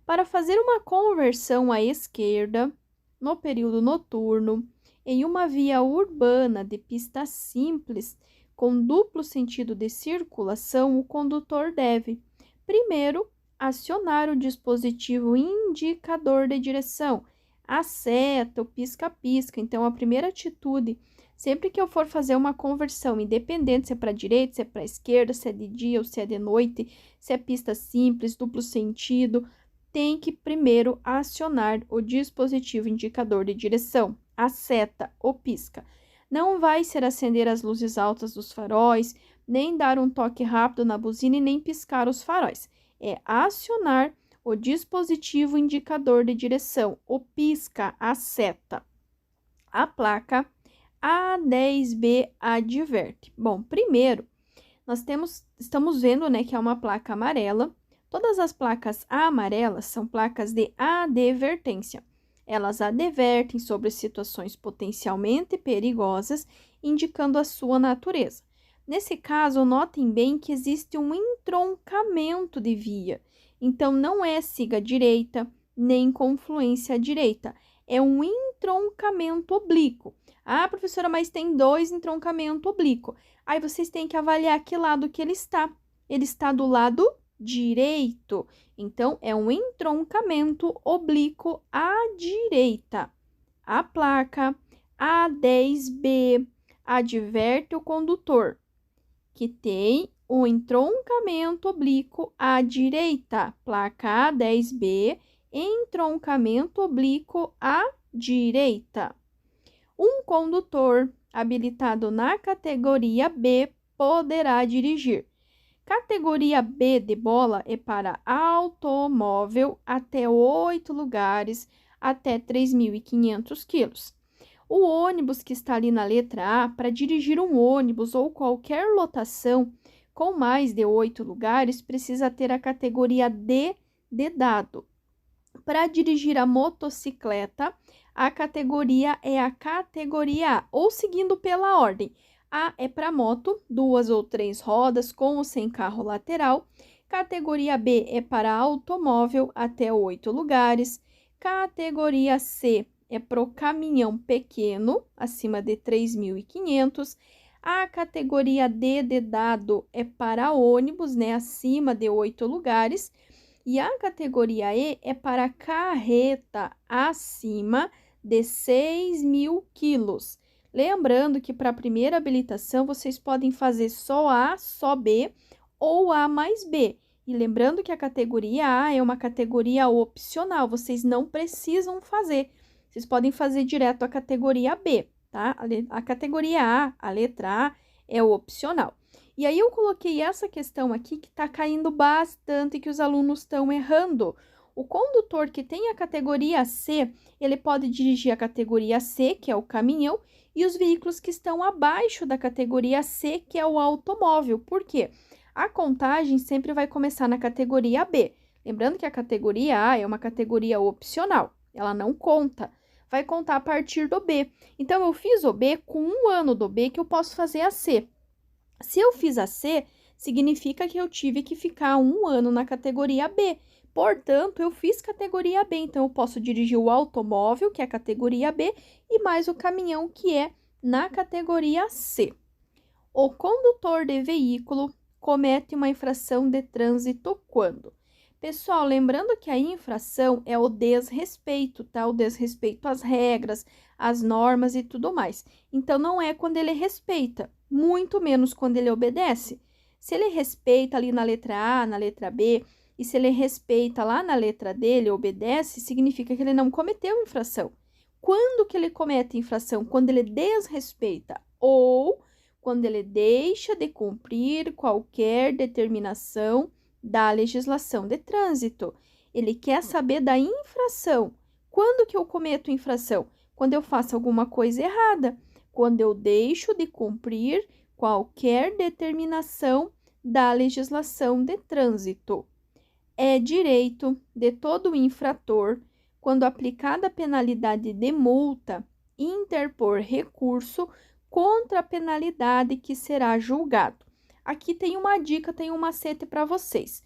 Para fazer uma conversão à esquerda, no período noturno, em uma via urbana de pista simples, com duplo sentido de circulação, o condutor deve, primeiro, acionar o dispositivo indicador de direção, a seta, o pisca-pisca. Então, a primeira atitude, sempre que eu for fazer uma conversão, independente se é para a direita, se é para a esquerda, se é de dia ou se é de noite, se é pista simples, duplo sentido, tem que primeiro acionar o dispositivo indicador de direção, a seta, o pisca. Não vai ser acender as luzes altas dos faróis, nem dar um toque rápido na buzina e nem piscar os faróis. É acionar o dispositivo indicador de direção, o pisca, a seta. A placa A10B adverte. Bom, primeiro, estamos vendo, né, que é uma placa amarela. Todas as placas amarelas são placas de advertência. Elas advertem sobre situações potencialmente perigosas, indicando a sua natureza. Nesse caso, notem bem que existe um entroncamento de via. Então, não é siga à direita, nem confluência à direita. É um entroncamento oblíquo. Ah, professora, mas tem 2 entroncamentos oblíquos. Aí, vocês têm que avaliar que lado que ele está. Ele está do lado direito. Então, é um entroncamento oblíquo à direita. A placa A10B adverte o condutor que tem um entroncamento oblíquo à direita. Placa A10B, entroncamento oblíquo à direita. Um condutor habilitado na categoria B poderá dirigir. Categoria B de bola é para automóvel até 8 lugares, até 3.500 quilos. O ônibus que está ali na letra A, para dirigir um ônibus ou qualquer lotação com mais de 8 lugares, precisa ter a categoria D de dado. Para dirigir a motocicleta, a categoria é a categoria A, ou seguindo pela ordem. A é para moto, 2 ou 3 rodas com ou sem carro lateral. Categoria B é para automóvel até 8 lugares. Categoria C é para o caminhão pequeno, acima de 3.500. A categoria D de dado é para ônibus, né, acima de 8 lugares. E a categoria E é para carreta acima de 6.000 quilos. Lembrando que para a primeira habilitação vocês podem fazer só A, só B ou A mais B. E lembrando que a categoria A é uma categoria opcional, vocês não precisam fazer. Vocês podem fazer direto a categoria B, tá? A categoria A, a letra A, é o opcional. E aí eu coloquei essa questão aqui que está caindo bastante, que os alunos estão errando. O condutor que tem a categoria C, ele pode dirigir a categoria C, que é o caminhão, e os veículos que estão abaixo da categoria C, que é o automóvel. Por quê? A contagem sempre vai começar na categoria B. Lembrando que a categoria A é uma categoria opcional, ela não conta. Vai contar a partir do B. Então, eu fiz o B, com 1 ano do B que eu posso fazer a C. Se eu fiz a C, significa que eu tive que ficar 1 ano na categoria B. Portanto, eu fiz categoria B, então eu posso dirigir o automóvel, que é a categoria B, e mais o caminhão, que é na categoria C. O condutor de veículo comete uma infração de trânsito quando? Pessoal, lembrando que a infração é o desrespeito, tá? O desrespeito às regras, às normas e tudo mais. Então, não é quando ele respeita, muito menos quando ele obedece. Se ele respeita ali na letra A, na letra B, e se ele respeita lá na letra D, ele obedece, significa que ele não cometeu infração. Quando que ele comete infração? Quando ele desrespeita ou quando ele deixa de cumprir qualquer determinação da legislação de trânsito. Ele quer saber da infração. Quando que eu cometo infração? Quando eu faço alguma coisa errada, quando eu deixo de cumprir qualquer determinação da legislação de trânsito. É direito de todo infrator, quando aplicada a penalidade de multa, interpor recurso contra a penalidade que será julgado. Aqui tem uma dica, tem um macete para vocês.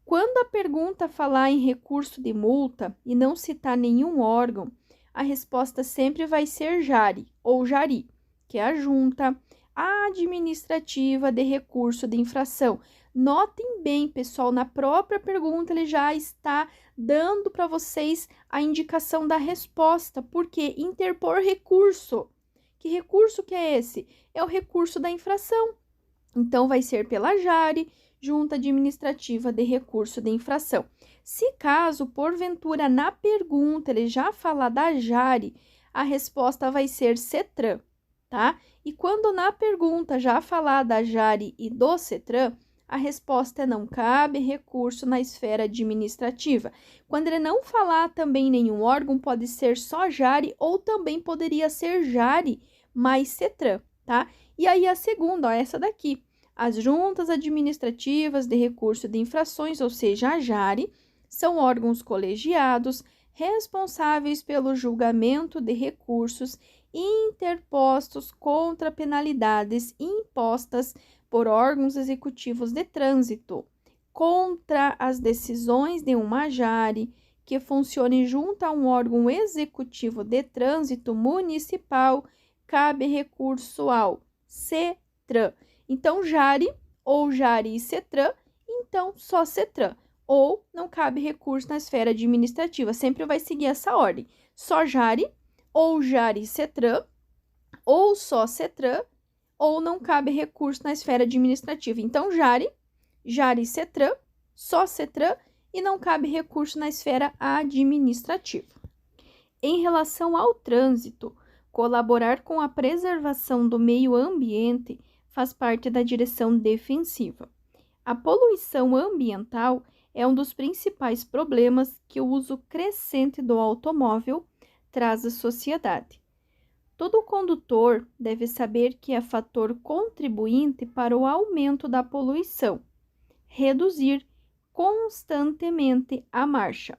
Quando a pergunta falar em recurso de multa e não citar nenhum órgão, a resposta sempre vai ser JARI ou JARI, que é a Junta Administrativa de Recurso de Infração. Notem bem, pessoal, na própria pergunta ele já está dando para vocês a indicação da resposta, porque interpor recurso. Que recurso que é esse? É o recurso da infração. Então, vai ser pela JARI, Junta Administrativa de Recurso de Infração. Se caso, porventura, na pergunta ele já falar da JARI, a resposta vai ser CETRAN, tá? E quando na pergunta já falar da JARI e do CETRAN, a resposta é não cabe recurso na esfera administrativa. Quando ele não falar também nenhum órgão, pode ser só JARI ou também poderia ser JARI mais CETRAN, tá? E aí a segunda, ó, essa daqui. As juntas administrativas de recurso de infrações, ou seja, a JARI, são órgãos colegiados responsáveis pelo julgamento de recursos interpostos contra penalidades impostas por órgãos executivos de trânsito, contra as decisões de uma JARI que funcione junto a um órgão executivo de trânsito municipal, cabe recurso ao CETRAN. Então, JARI ou JARI e CETRAN, então só CETRAN. Ou não cabe recurso na esfera administrativa, sempre vai seguir essa ordem. Só JARI, ou JARI e CETRAN, ou só CETRAN, ou não cabe recurso na esfera administrativa. Então, JARI, JARI e CETRAN, só CETRAN, e não cabe recurso na esfera administrativa. Em relação ao trânsito, colaborar com a preservação do meio ambiente faz parte da direção defensiva. A poluição ambiental é um dos principais problemas que o uso crescente do automóvel traz à sociedade. Todo condutor deve saber que é fator contribuinte para o aumento da poluição. Reduzir constantemente a marcha.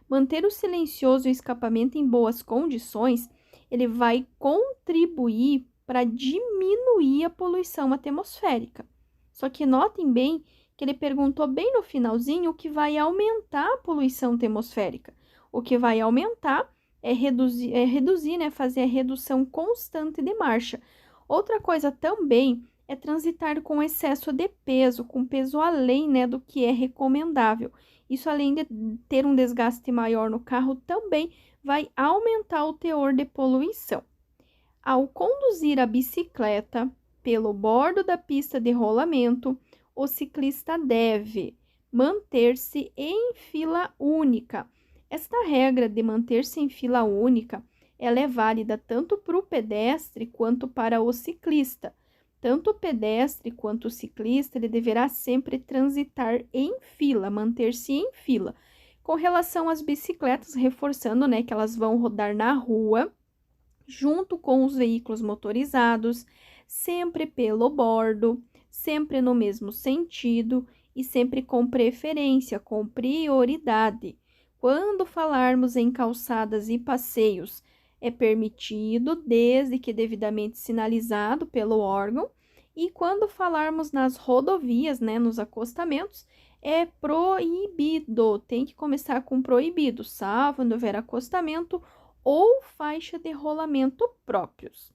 Manter o silencioso e o escapamento em boas condições, ele vai contribuir para diminuir a poluição atmosférica. Só que notem bem que ele perguntou bem no finalzinho o que vai aumentar a poluição atmosférica. O que vai aumentar é reduzir, né, fazer a redução constante de marcha. Outra coisa também é transitar com excesso de peso, com peso além, né, do que é recomendável. Isso, além de ter um desgaste maior no carro, também vai aumentar o teor de poluição. Ao conduzir a bicicleta pelo bordo da pista de rolamento, o ciclista deve manter-se em fila única. Esta regra de manter-se em fila única, ela é válida tanto para o pedestre quanto para o ciclista. Tanto o pedestre quanto o ciclista, ele deverá sempre transitar em fila, manter-se em fila. Com relação às bicicletas, reforçando, né, que elas vão rodar na rua, junto com os veículos motorizados, sempre pelo bordo, sempre no mesmo sentido e sempre com preferência, com prioridade. Quando falarmos em calçadas e passeios, é permitido, desde que devidamente sinalizado pelo órgão, e quando falarmos nas rodovias, né, nos acostamentos, é proibido, tem que começar com proibido, salvo quando houver acostamento ou faixa de rolamento próprios.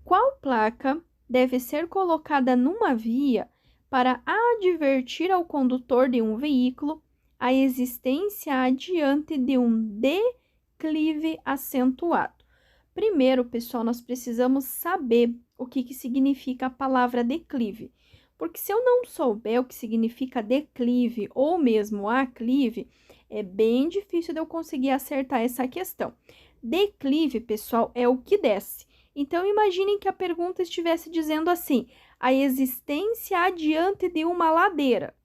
Qual placa deve ser colocada numa via para advertir ao condutor de um veículo a existência adiante de um declive acentuado? Primeiro, pessoal, nós precisamos saber o que significa a palavra declive. Porque se eu não souber o que significa declive ou mesmo aclive, é bem difícil de eu conseguir acertar essa questão. Declive, pessoal, é o que desce. Então, imaginem que a pergunta estivesse dizendo assim, a existência adiante de uma ladeira.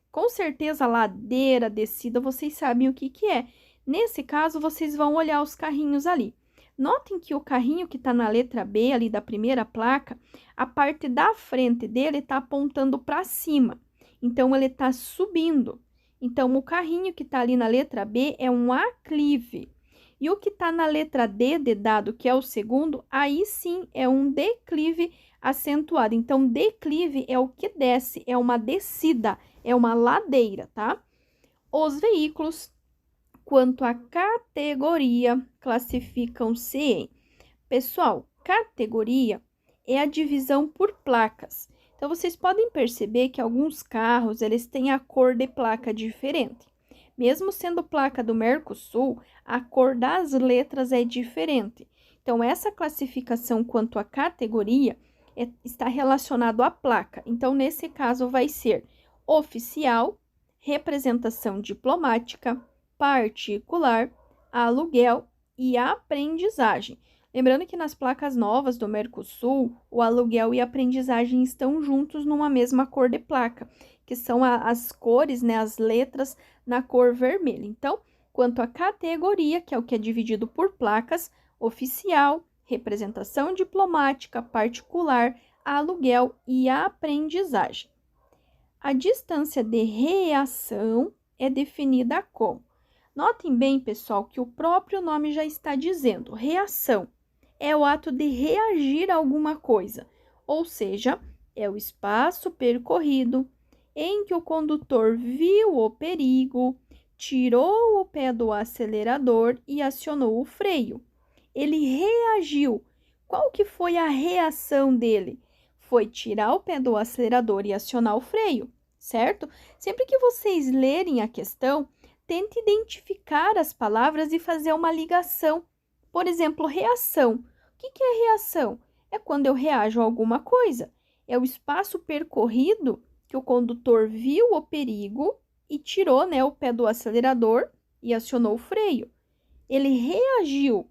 Com certeza, ladeira, descida, vocês sabem o que é. Nesse caso, vocês vão olhar os carrinhos ali. Notem que o carrinho que está na letra B, ali da primeira placa, a parte da frente dele está apontando para cima. Então, ele está subindo. Então, o carrinho que está ali na letra B é um aclive. E o que está na letra D de dado, que é o segundo, aí sim é um declive acentuado. Então, declive é o que desce, é uma descida, é uma ladeira, tá? Os veículos, quanto à categoria, classificam-se em... Pessoal, categoria é a divisão por placas. Então, vocês podem perceber que alguns carros, eles têm a cor de placa diferente. Mesmo sendo placa do Mercosul, a cor das letras é diferente. Então, essa classificação quanto à categoria está relacionado à placa. Então, nesse caso, vai ser oficial, representação diplomática, particular, aluguel e aprendizagem. Lembrando que nas placas novas do Mercosul, o aluguel e a aprendizagem estão juntos numa mesma cor de placa, que são as cores, né, as letras na cor vermelha. Então, quanto à categoria, que é o que é dividido por placas, oficial, representação diplomática, particular, aluguel e aprendizagem. A distância de reação é definida como... Notem bem, pessoal, que o próprio nome já está dizendo, reação é o ato de reagir a alguma coisa, ou seja, é o espaço percorrido em que o condutor viu o perigo, tirou o pé do acelerador e acionou o freio. Ele reagiu. Qual que foi a reação dele? Foi tirar o pé do acelerador e acionar o freio, certo? Sempre que vocês lerem a questão, tente identificar as palavras e fazer uma ligação. Por exemplo, reação. O que é reação? É quando eu reajo a alguma coisa. É o espaço percorrido que o condutor viu o perigo e tirou, né, o pé do acelerador e acionou o freio. Ele reagiu.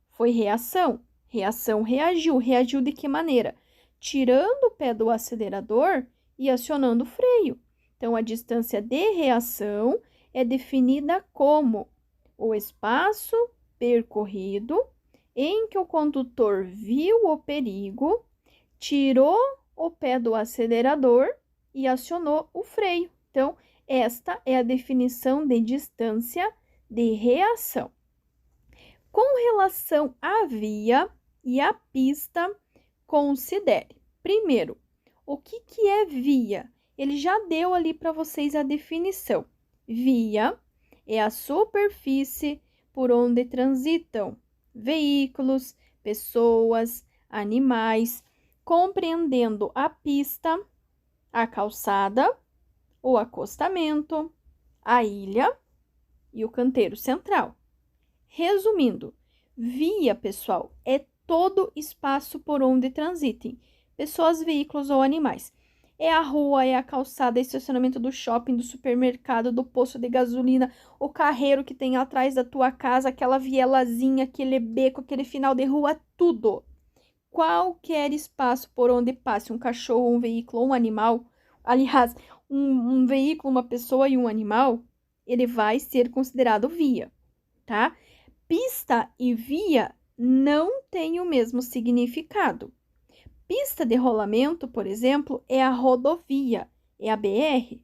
Foi reação. Reação, reagiu. Reagiu de que maneira? Tirando o pé do acelerador e acionando o freio. Então, a distância de reação é definida como o espaço percorrido em que o condutor viu o perigo, tirou o pé do acelerador e acionou o freio. Então, esta é a definição de distância de reação. Com relação à via e à pista, considere. Primeiro, o que é via? Ele já deu ali para vocês a definição. Via é a superfície por onde transitam veículos, pessoas, animais, compreendendo a pista, a calçada, o acostamento, a ilha e o canteiro central. Resumindo, via, pessoal, é todo espaço por onde transitem pessoas, veículos ou animais. É a rua, é a calçada, é estacionamento do shopping, do supermercado, do posto de gasolina, o carreiro que tem atrás da tua casa, aquela vielazinha, aquele beco, aquele final de rua, tudo. Qualquer espaço por onde passe um cachorro, um veículo ou um animal, aliás, um veículo, uma pessoa e um animal, ele vai ser considerado via, tá? Pista e via não têm o mesmo significado. Pista de rolamento, por exemplo, é a rodovia, é a BR.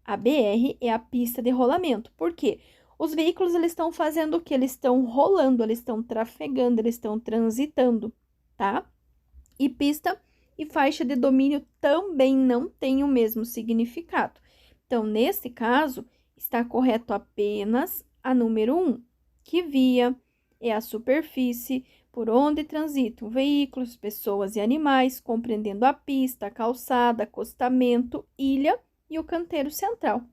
A BR é a pista de rolamento. Por quê? Os veículos eles estão fazendo o que? Eles estão rolando, eles estão trafegando, eles estão transitando, tá? E pista e faixa de domínio também não têm o mesmo significado. Então, nesse caso, está correto apenas a número 1, que via é a superfície por onde transitam veículos, pessoas e animais, compreendendo a pista, a calçada, acostamento, ilha e o canteiro central.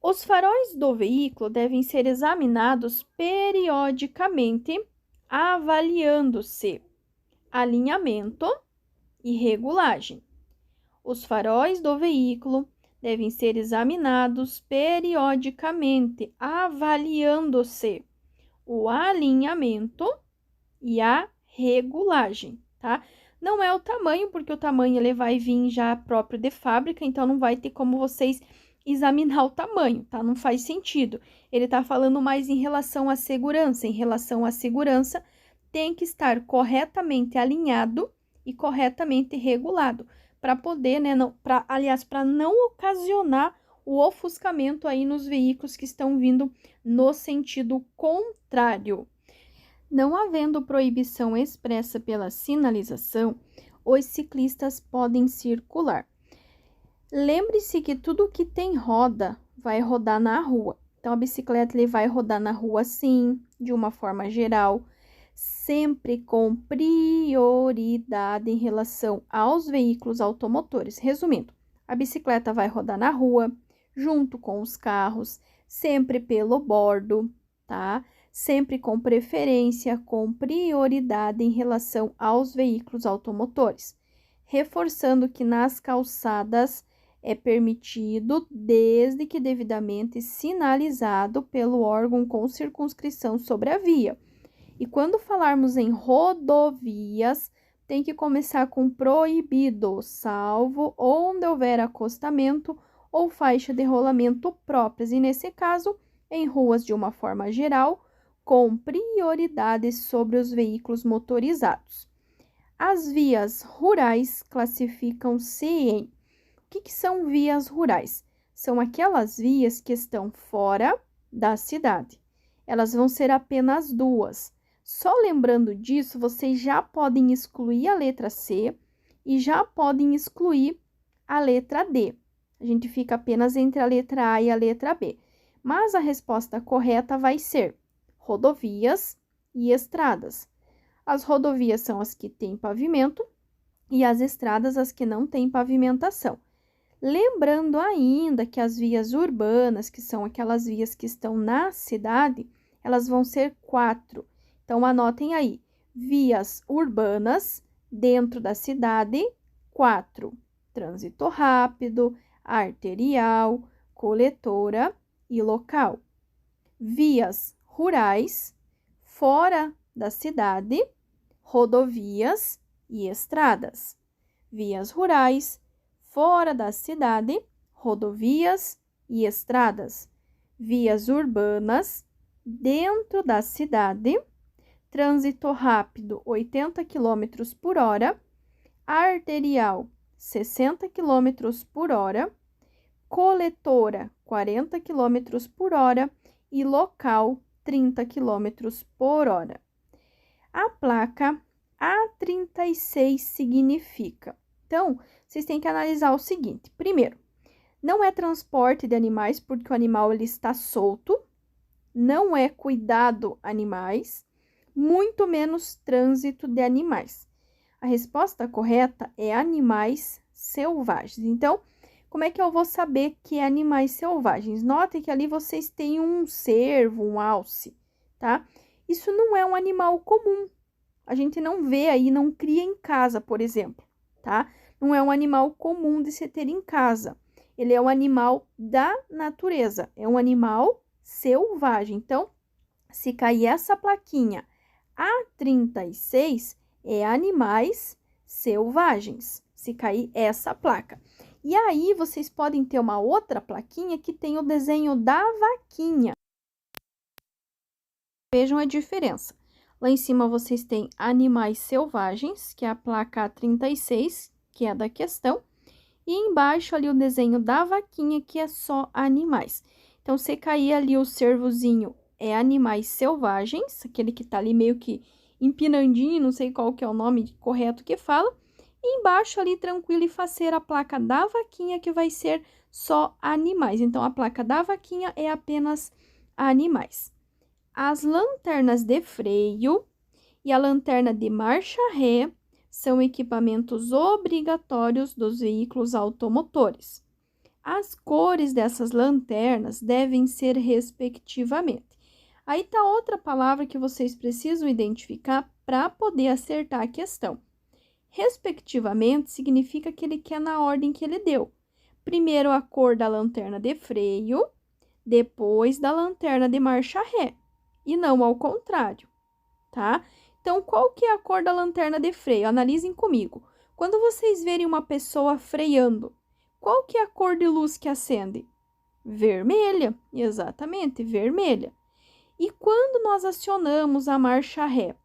Os faróis do veículo devem ser examinados periodicamente, avaliando-se alinhamento e regulagem. Os faróis do veículo devem ser examinados periodicamente, avaliando-se o alinhamento e a regulagem, tá? Não é o tamanho, porque o tamanho ele vai vir já próprio de fábrica, então não vai ter como vocês examinar o tamanho, tá? Não faz sentido. Ele tá falando mais em relação à segurança. Em relação à segurança, tem que estar corretamente alinhado e corretamente regulado, para poder, né, para não ocasionar o ofuscamento aí nos veículos que estão vindo no sentido contrário. Não havendo proibição expressa pela sinalização, os ciclistas podem circular. Lembre-se que tudo que tem roda vai rodar na rua. Então, a bicicleta ele vai rodar na rua sim, de uma forma geral, sempre com prioridade em relação aos veículos automotores. Resumindo, a bicicleta vai rodar na rua, junto com os carros, sempre pelo bordo, tá? Sempre com preferência, com prioridade em relação aos veículos automotores. Reforçando que nas calçadas é permitido, desde que devidamente sinalizado pelo órgão com circunscrição sobre a via. E quando falarmos em rodovias, tem que começar com proibido, salvo onde houver acostamento ou faixa de rolamento próprias, e nesse caso, em ruas de uma forma geral, com prioridade sobre os veículos motorizados. As vias rurais classificam-se em... O que são vias rurais? São aquelas vias que estão fora da cidade. Elas vão ser apenas 2. Só lembrando disso, vocês já podem excluir a letra C e já podem excluir a letra D. A gente fica apenas entre a letra A e a letra B. Mas a resposta correta vai ser rodovias e estradas. As rodovias são as que têm pavimento e as estradas as que não têm pavimentação. Lembrando ainda que as vias urbanas, que são aquelas vias que estão na cidade, elas vão ser 4. Então, anotem aí, vias urbanas dentro da cidade, 4. Trânsito rápido, arterial, coletora e local. Vias rurais, fora da cidade, rodovias e estradas. Vias rurais, fora da cidade, rodovias e estradas. Vias urbanas, dentro da cidade, trânsito rápido 80 km por hora, arterial 60 km por hora, coletora 40 km por hora e local 30 km por hora. A placa A36 significa. Então, vocês têm que analisar o seguinte. Primeiro, não é transporte de animais porque o animal ele está solto, não é cuidado animais, muito menos trânsito de animais. A resposta correta é animais selvagens. Então, como é que eu vou saber que é animais selvagens? Notem que ali vocês têm um cervo, um alce, tá? Isso não é um animal comum. A gente não vê aí, não cria em casa, por exemplo, tá? Não é um animal comum de se ter em casa. Ele é um animal da natureza, é um animal selvagem. Então, se cair essa plaquinha A36, é animais selvagens, se cair essa placa. E aí, vocês podem ter uma outra plaquinha que tem o desenho da vaquinha. Vejam a diferença. Lá em cima, vocês têm animais selvagens, que é a placa A36, que é da questão. E embaixo ali o desenho da vaquinha, que é só animais. Então, se cair ali o cervozinho, é animais selvagens, aquele que tá ali meio que empinandinho, não sei qual que é o nome correto que fala. E embaixo ali, tranquilo e faceiro, a placa da vaquinha, que vai ser só animais. Então, a placa da vaquinha é apenas animais. As lanternas de freio e a lanterna de marcha ré são equipamentos obrigatórios dos veículos automotores. As cores dessas lanternas devem ser respectivamente. Aí tá outra palavra que vocês precisam identificar para poder acertar a questão. Respectivamente significa que ele quer na ordem que ele deu. Primeiro a cor da lanterna de freio, depois da lanterna de marcha ré, e não ao contrário, tá? Então, qual que é a cor da lanterna de freio? Analisem comigo. Quando vocês verem uma pessoa freando, qual que é a cor de luz que acende? Vermelha, exatamente, vermelha. E quando nós acionamos a marcha ré,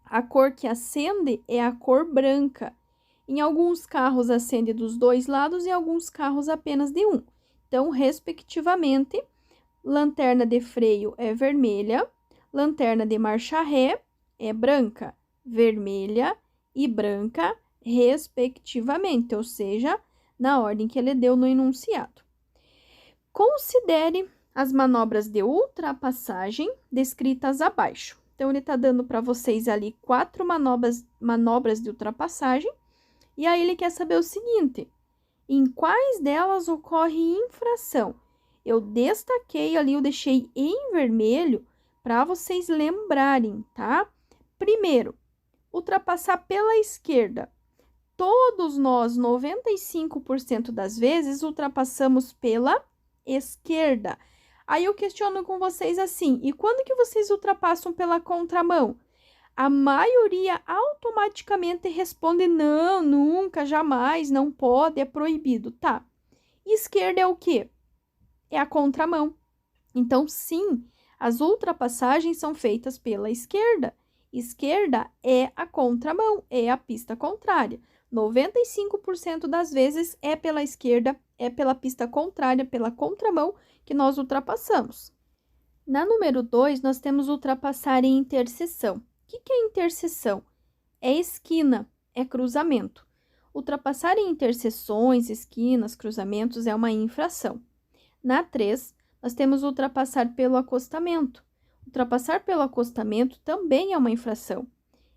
a cor que acende é a cor branca. Em alguns carros acende dos dois lados e em alguns carros apenas de um. Então, respectivamente, lanterna de freio é vermelha, lanterna de marcha ré é branca, vermelha e branca, respectivamente, ou seja, na ordem que ele deu no enunciado. Considere as manobras de ultrapassagem descritas abaixo. Então, ele está dando para vocês ali 4 manobras de ultrapassagem, e aí ele quer saber o seguinte: em quais delas ocorre infração? Eu destaquei ali, eu deixei em vermelho para vocês lembrarem, tá? Primeiro, ultrapassar pela esquerda. Todos nós, 95% das vezes, ultrapassamos pela esquerda. Aí eu questiono com vocês assim, e quando que vocês ultrapassam pela contramão? A maioria automaticamente responde, não, nunca, jamais, não pode, é proibido, tá? Esquerda é o quê? É a contramão. Então, sim, as ultrapassagens são feitas pela esquerda. Esquerda é a contramão, é a pista contrária. 95% das vezes é pela esquerda, é pela pista contrária, pela contramão que nós ultrapassamos. Na número 2, nós temos ultrapassar em interseção. O que é interseção? É esquina, é cruzamento. Ultrapassar em interseções, esquinas, cruzamentos é uma infração. Na 3, nós temos ultrapassar pelo acostamento. Ultrapassar pelo acostamento também é uma infração.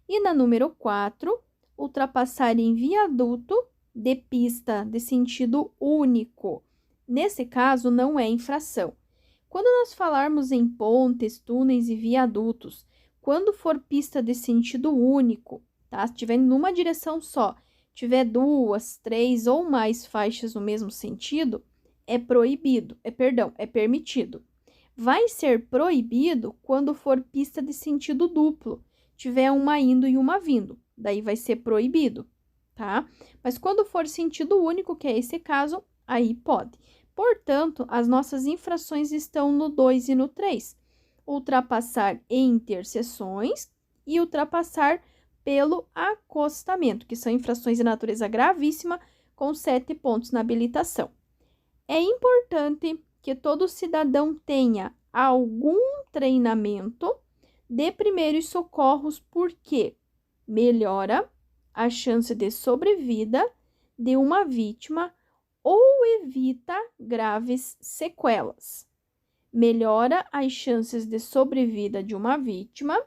E na número 4, ultrapassar em viaduto de pista de sentido único. Nesse caso, não é infração. Quando nós falarmos em pontes, túneis e viadutos, quando for pista de sentido único, tá? Se tiver numa direção só, tiver 2, 3 ou mais faixas no mesmo sentido, é proibido, é permitido. Vai ser proibido quando for pista de sentido duplo, tiver uma indo e uma vindo, daí vai ser proibido, tá? Mas quando for sentido único, que é esse caso, aí pode. Portanto, as nossas infrações estão no 2 e no 3. Ultrapassar em interseções e ultrapassar pelo acostamento, que são infrações de natureza gravíssima, com 7 pontos na habilitação. É importante que todo cidadão tenha algum treinamento de primeiros socorros, porque melhora a chance de sobrevida de uma vítima ou evita graves sequelas. Melhora as chances de sobrevida de uma vítima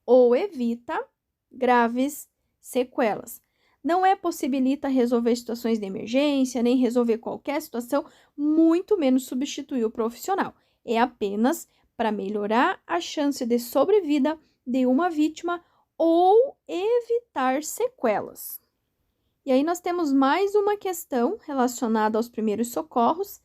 ou evita graves sequelas. Não possibilita resolver situações de emergência, nem resolver qualquer situação, muito menos substituir o profissional. É apenas para melhorar a chance de sobrevida de uma vítima ou evitar sequelas. E aí nós temos mais uma questão relacionada aos primeiros socorros.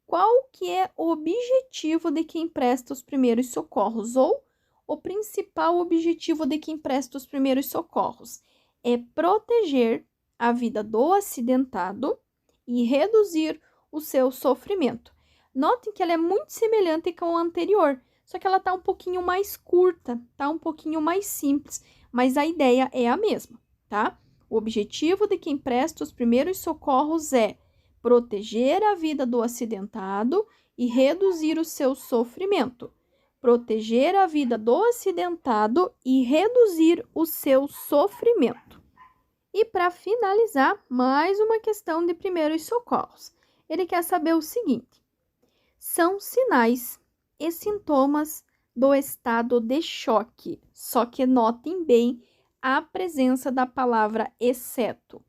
Qual que é o objetivo de quem presta os primeiros socorros? Ou o principal objetivo de quem presta os primeiros socorros? É proteger a vida do acidentado e reduzir o seu sofrimento. Notem que ela é muito semelhante com a anterior, só que ela está um pouquinho mais curta, tá um pouquinho mais simples, mas a ideia é a mesma, tá? O objetivo de quem presta os primeiros socorros é proteger a vida do acidentado e reduzir o seu sofrimento. Proteger a vida do acidentado e reduzir o seu sofrimento. E para finalizar, mais uma questão de primeiros socorros. Ele quer saber o seguinte: são sinais e sintomas do estado de choque, só que notem bem a presença da palavra exceto.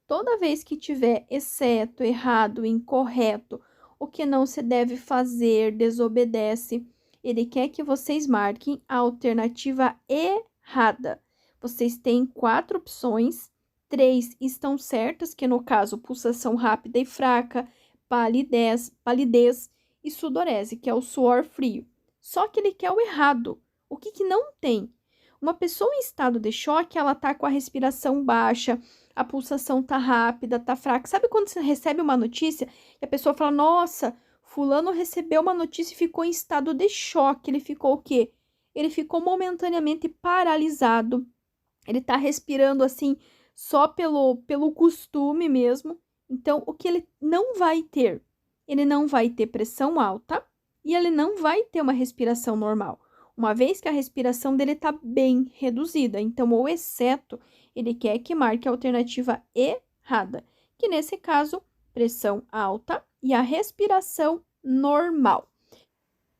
Toda vez que tiver exceto, errado, incorreto, o que não se deve fazer, desobedece, ele quer que vocês marquem a alternativa errada. Vocês têm 4 opções, 3 estão certas, que no caso, pulsação rápida e fraca, palidez e sudorese, que é o suor frio. Só que ele quer o errado. O que não tem? Uma pessoa em estado de choque, ela tá com a respiração baixa, a pulsação tá rápida, tá fraca. Sabe quando você recebe uma notícia e a pessoa fala, nossa, fulano recebeu uma notícia e ficou em estado de choque. Ele ficou o quê? Ele ficou momentaneamente paralisado. Ele tá respirando assim, só pelo costume mesmo. Então, o que ele não vai ter? Ele não vai ter pressão alta e ele não vai ter uma respiração normal, uma vez que a respiração dele está bem reduzida. Então, o exceto, ele quer que marque a alternativa errada, que nesse caso, pressão alta e a respiração normal.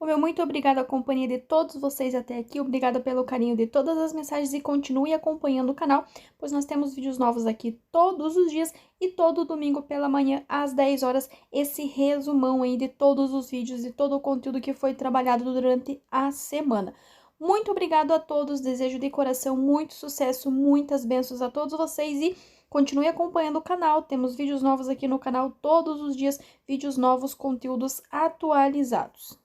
O meu muito obrigada à companhia de todos vocês até aqui, obrigada pelo carinho de todas as mensagens e continue acompanhando o canal, pois nós temos vídeos novos aqui todos os dias e todo domingo pela manhã às 10 horas, esse resumão aí de todos os vídeos e todo o conteúdo que foi trabalhado durante a semana. Muito obrigado a todos, desejo de coração muito sucesso, muitas bênçãos a todos vocês e continue acompanhando o canal, temos vídeos novos aqui no canal todos os dias, vídeos novos, conteúdos atualizados.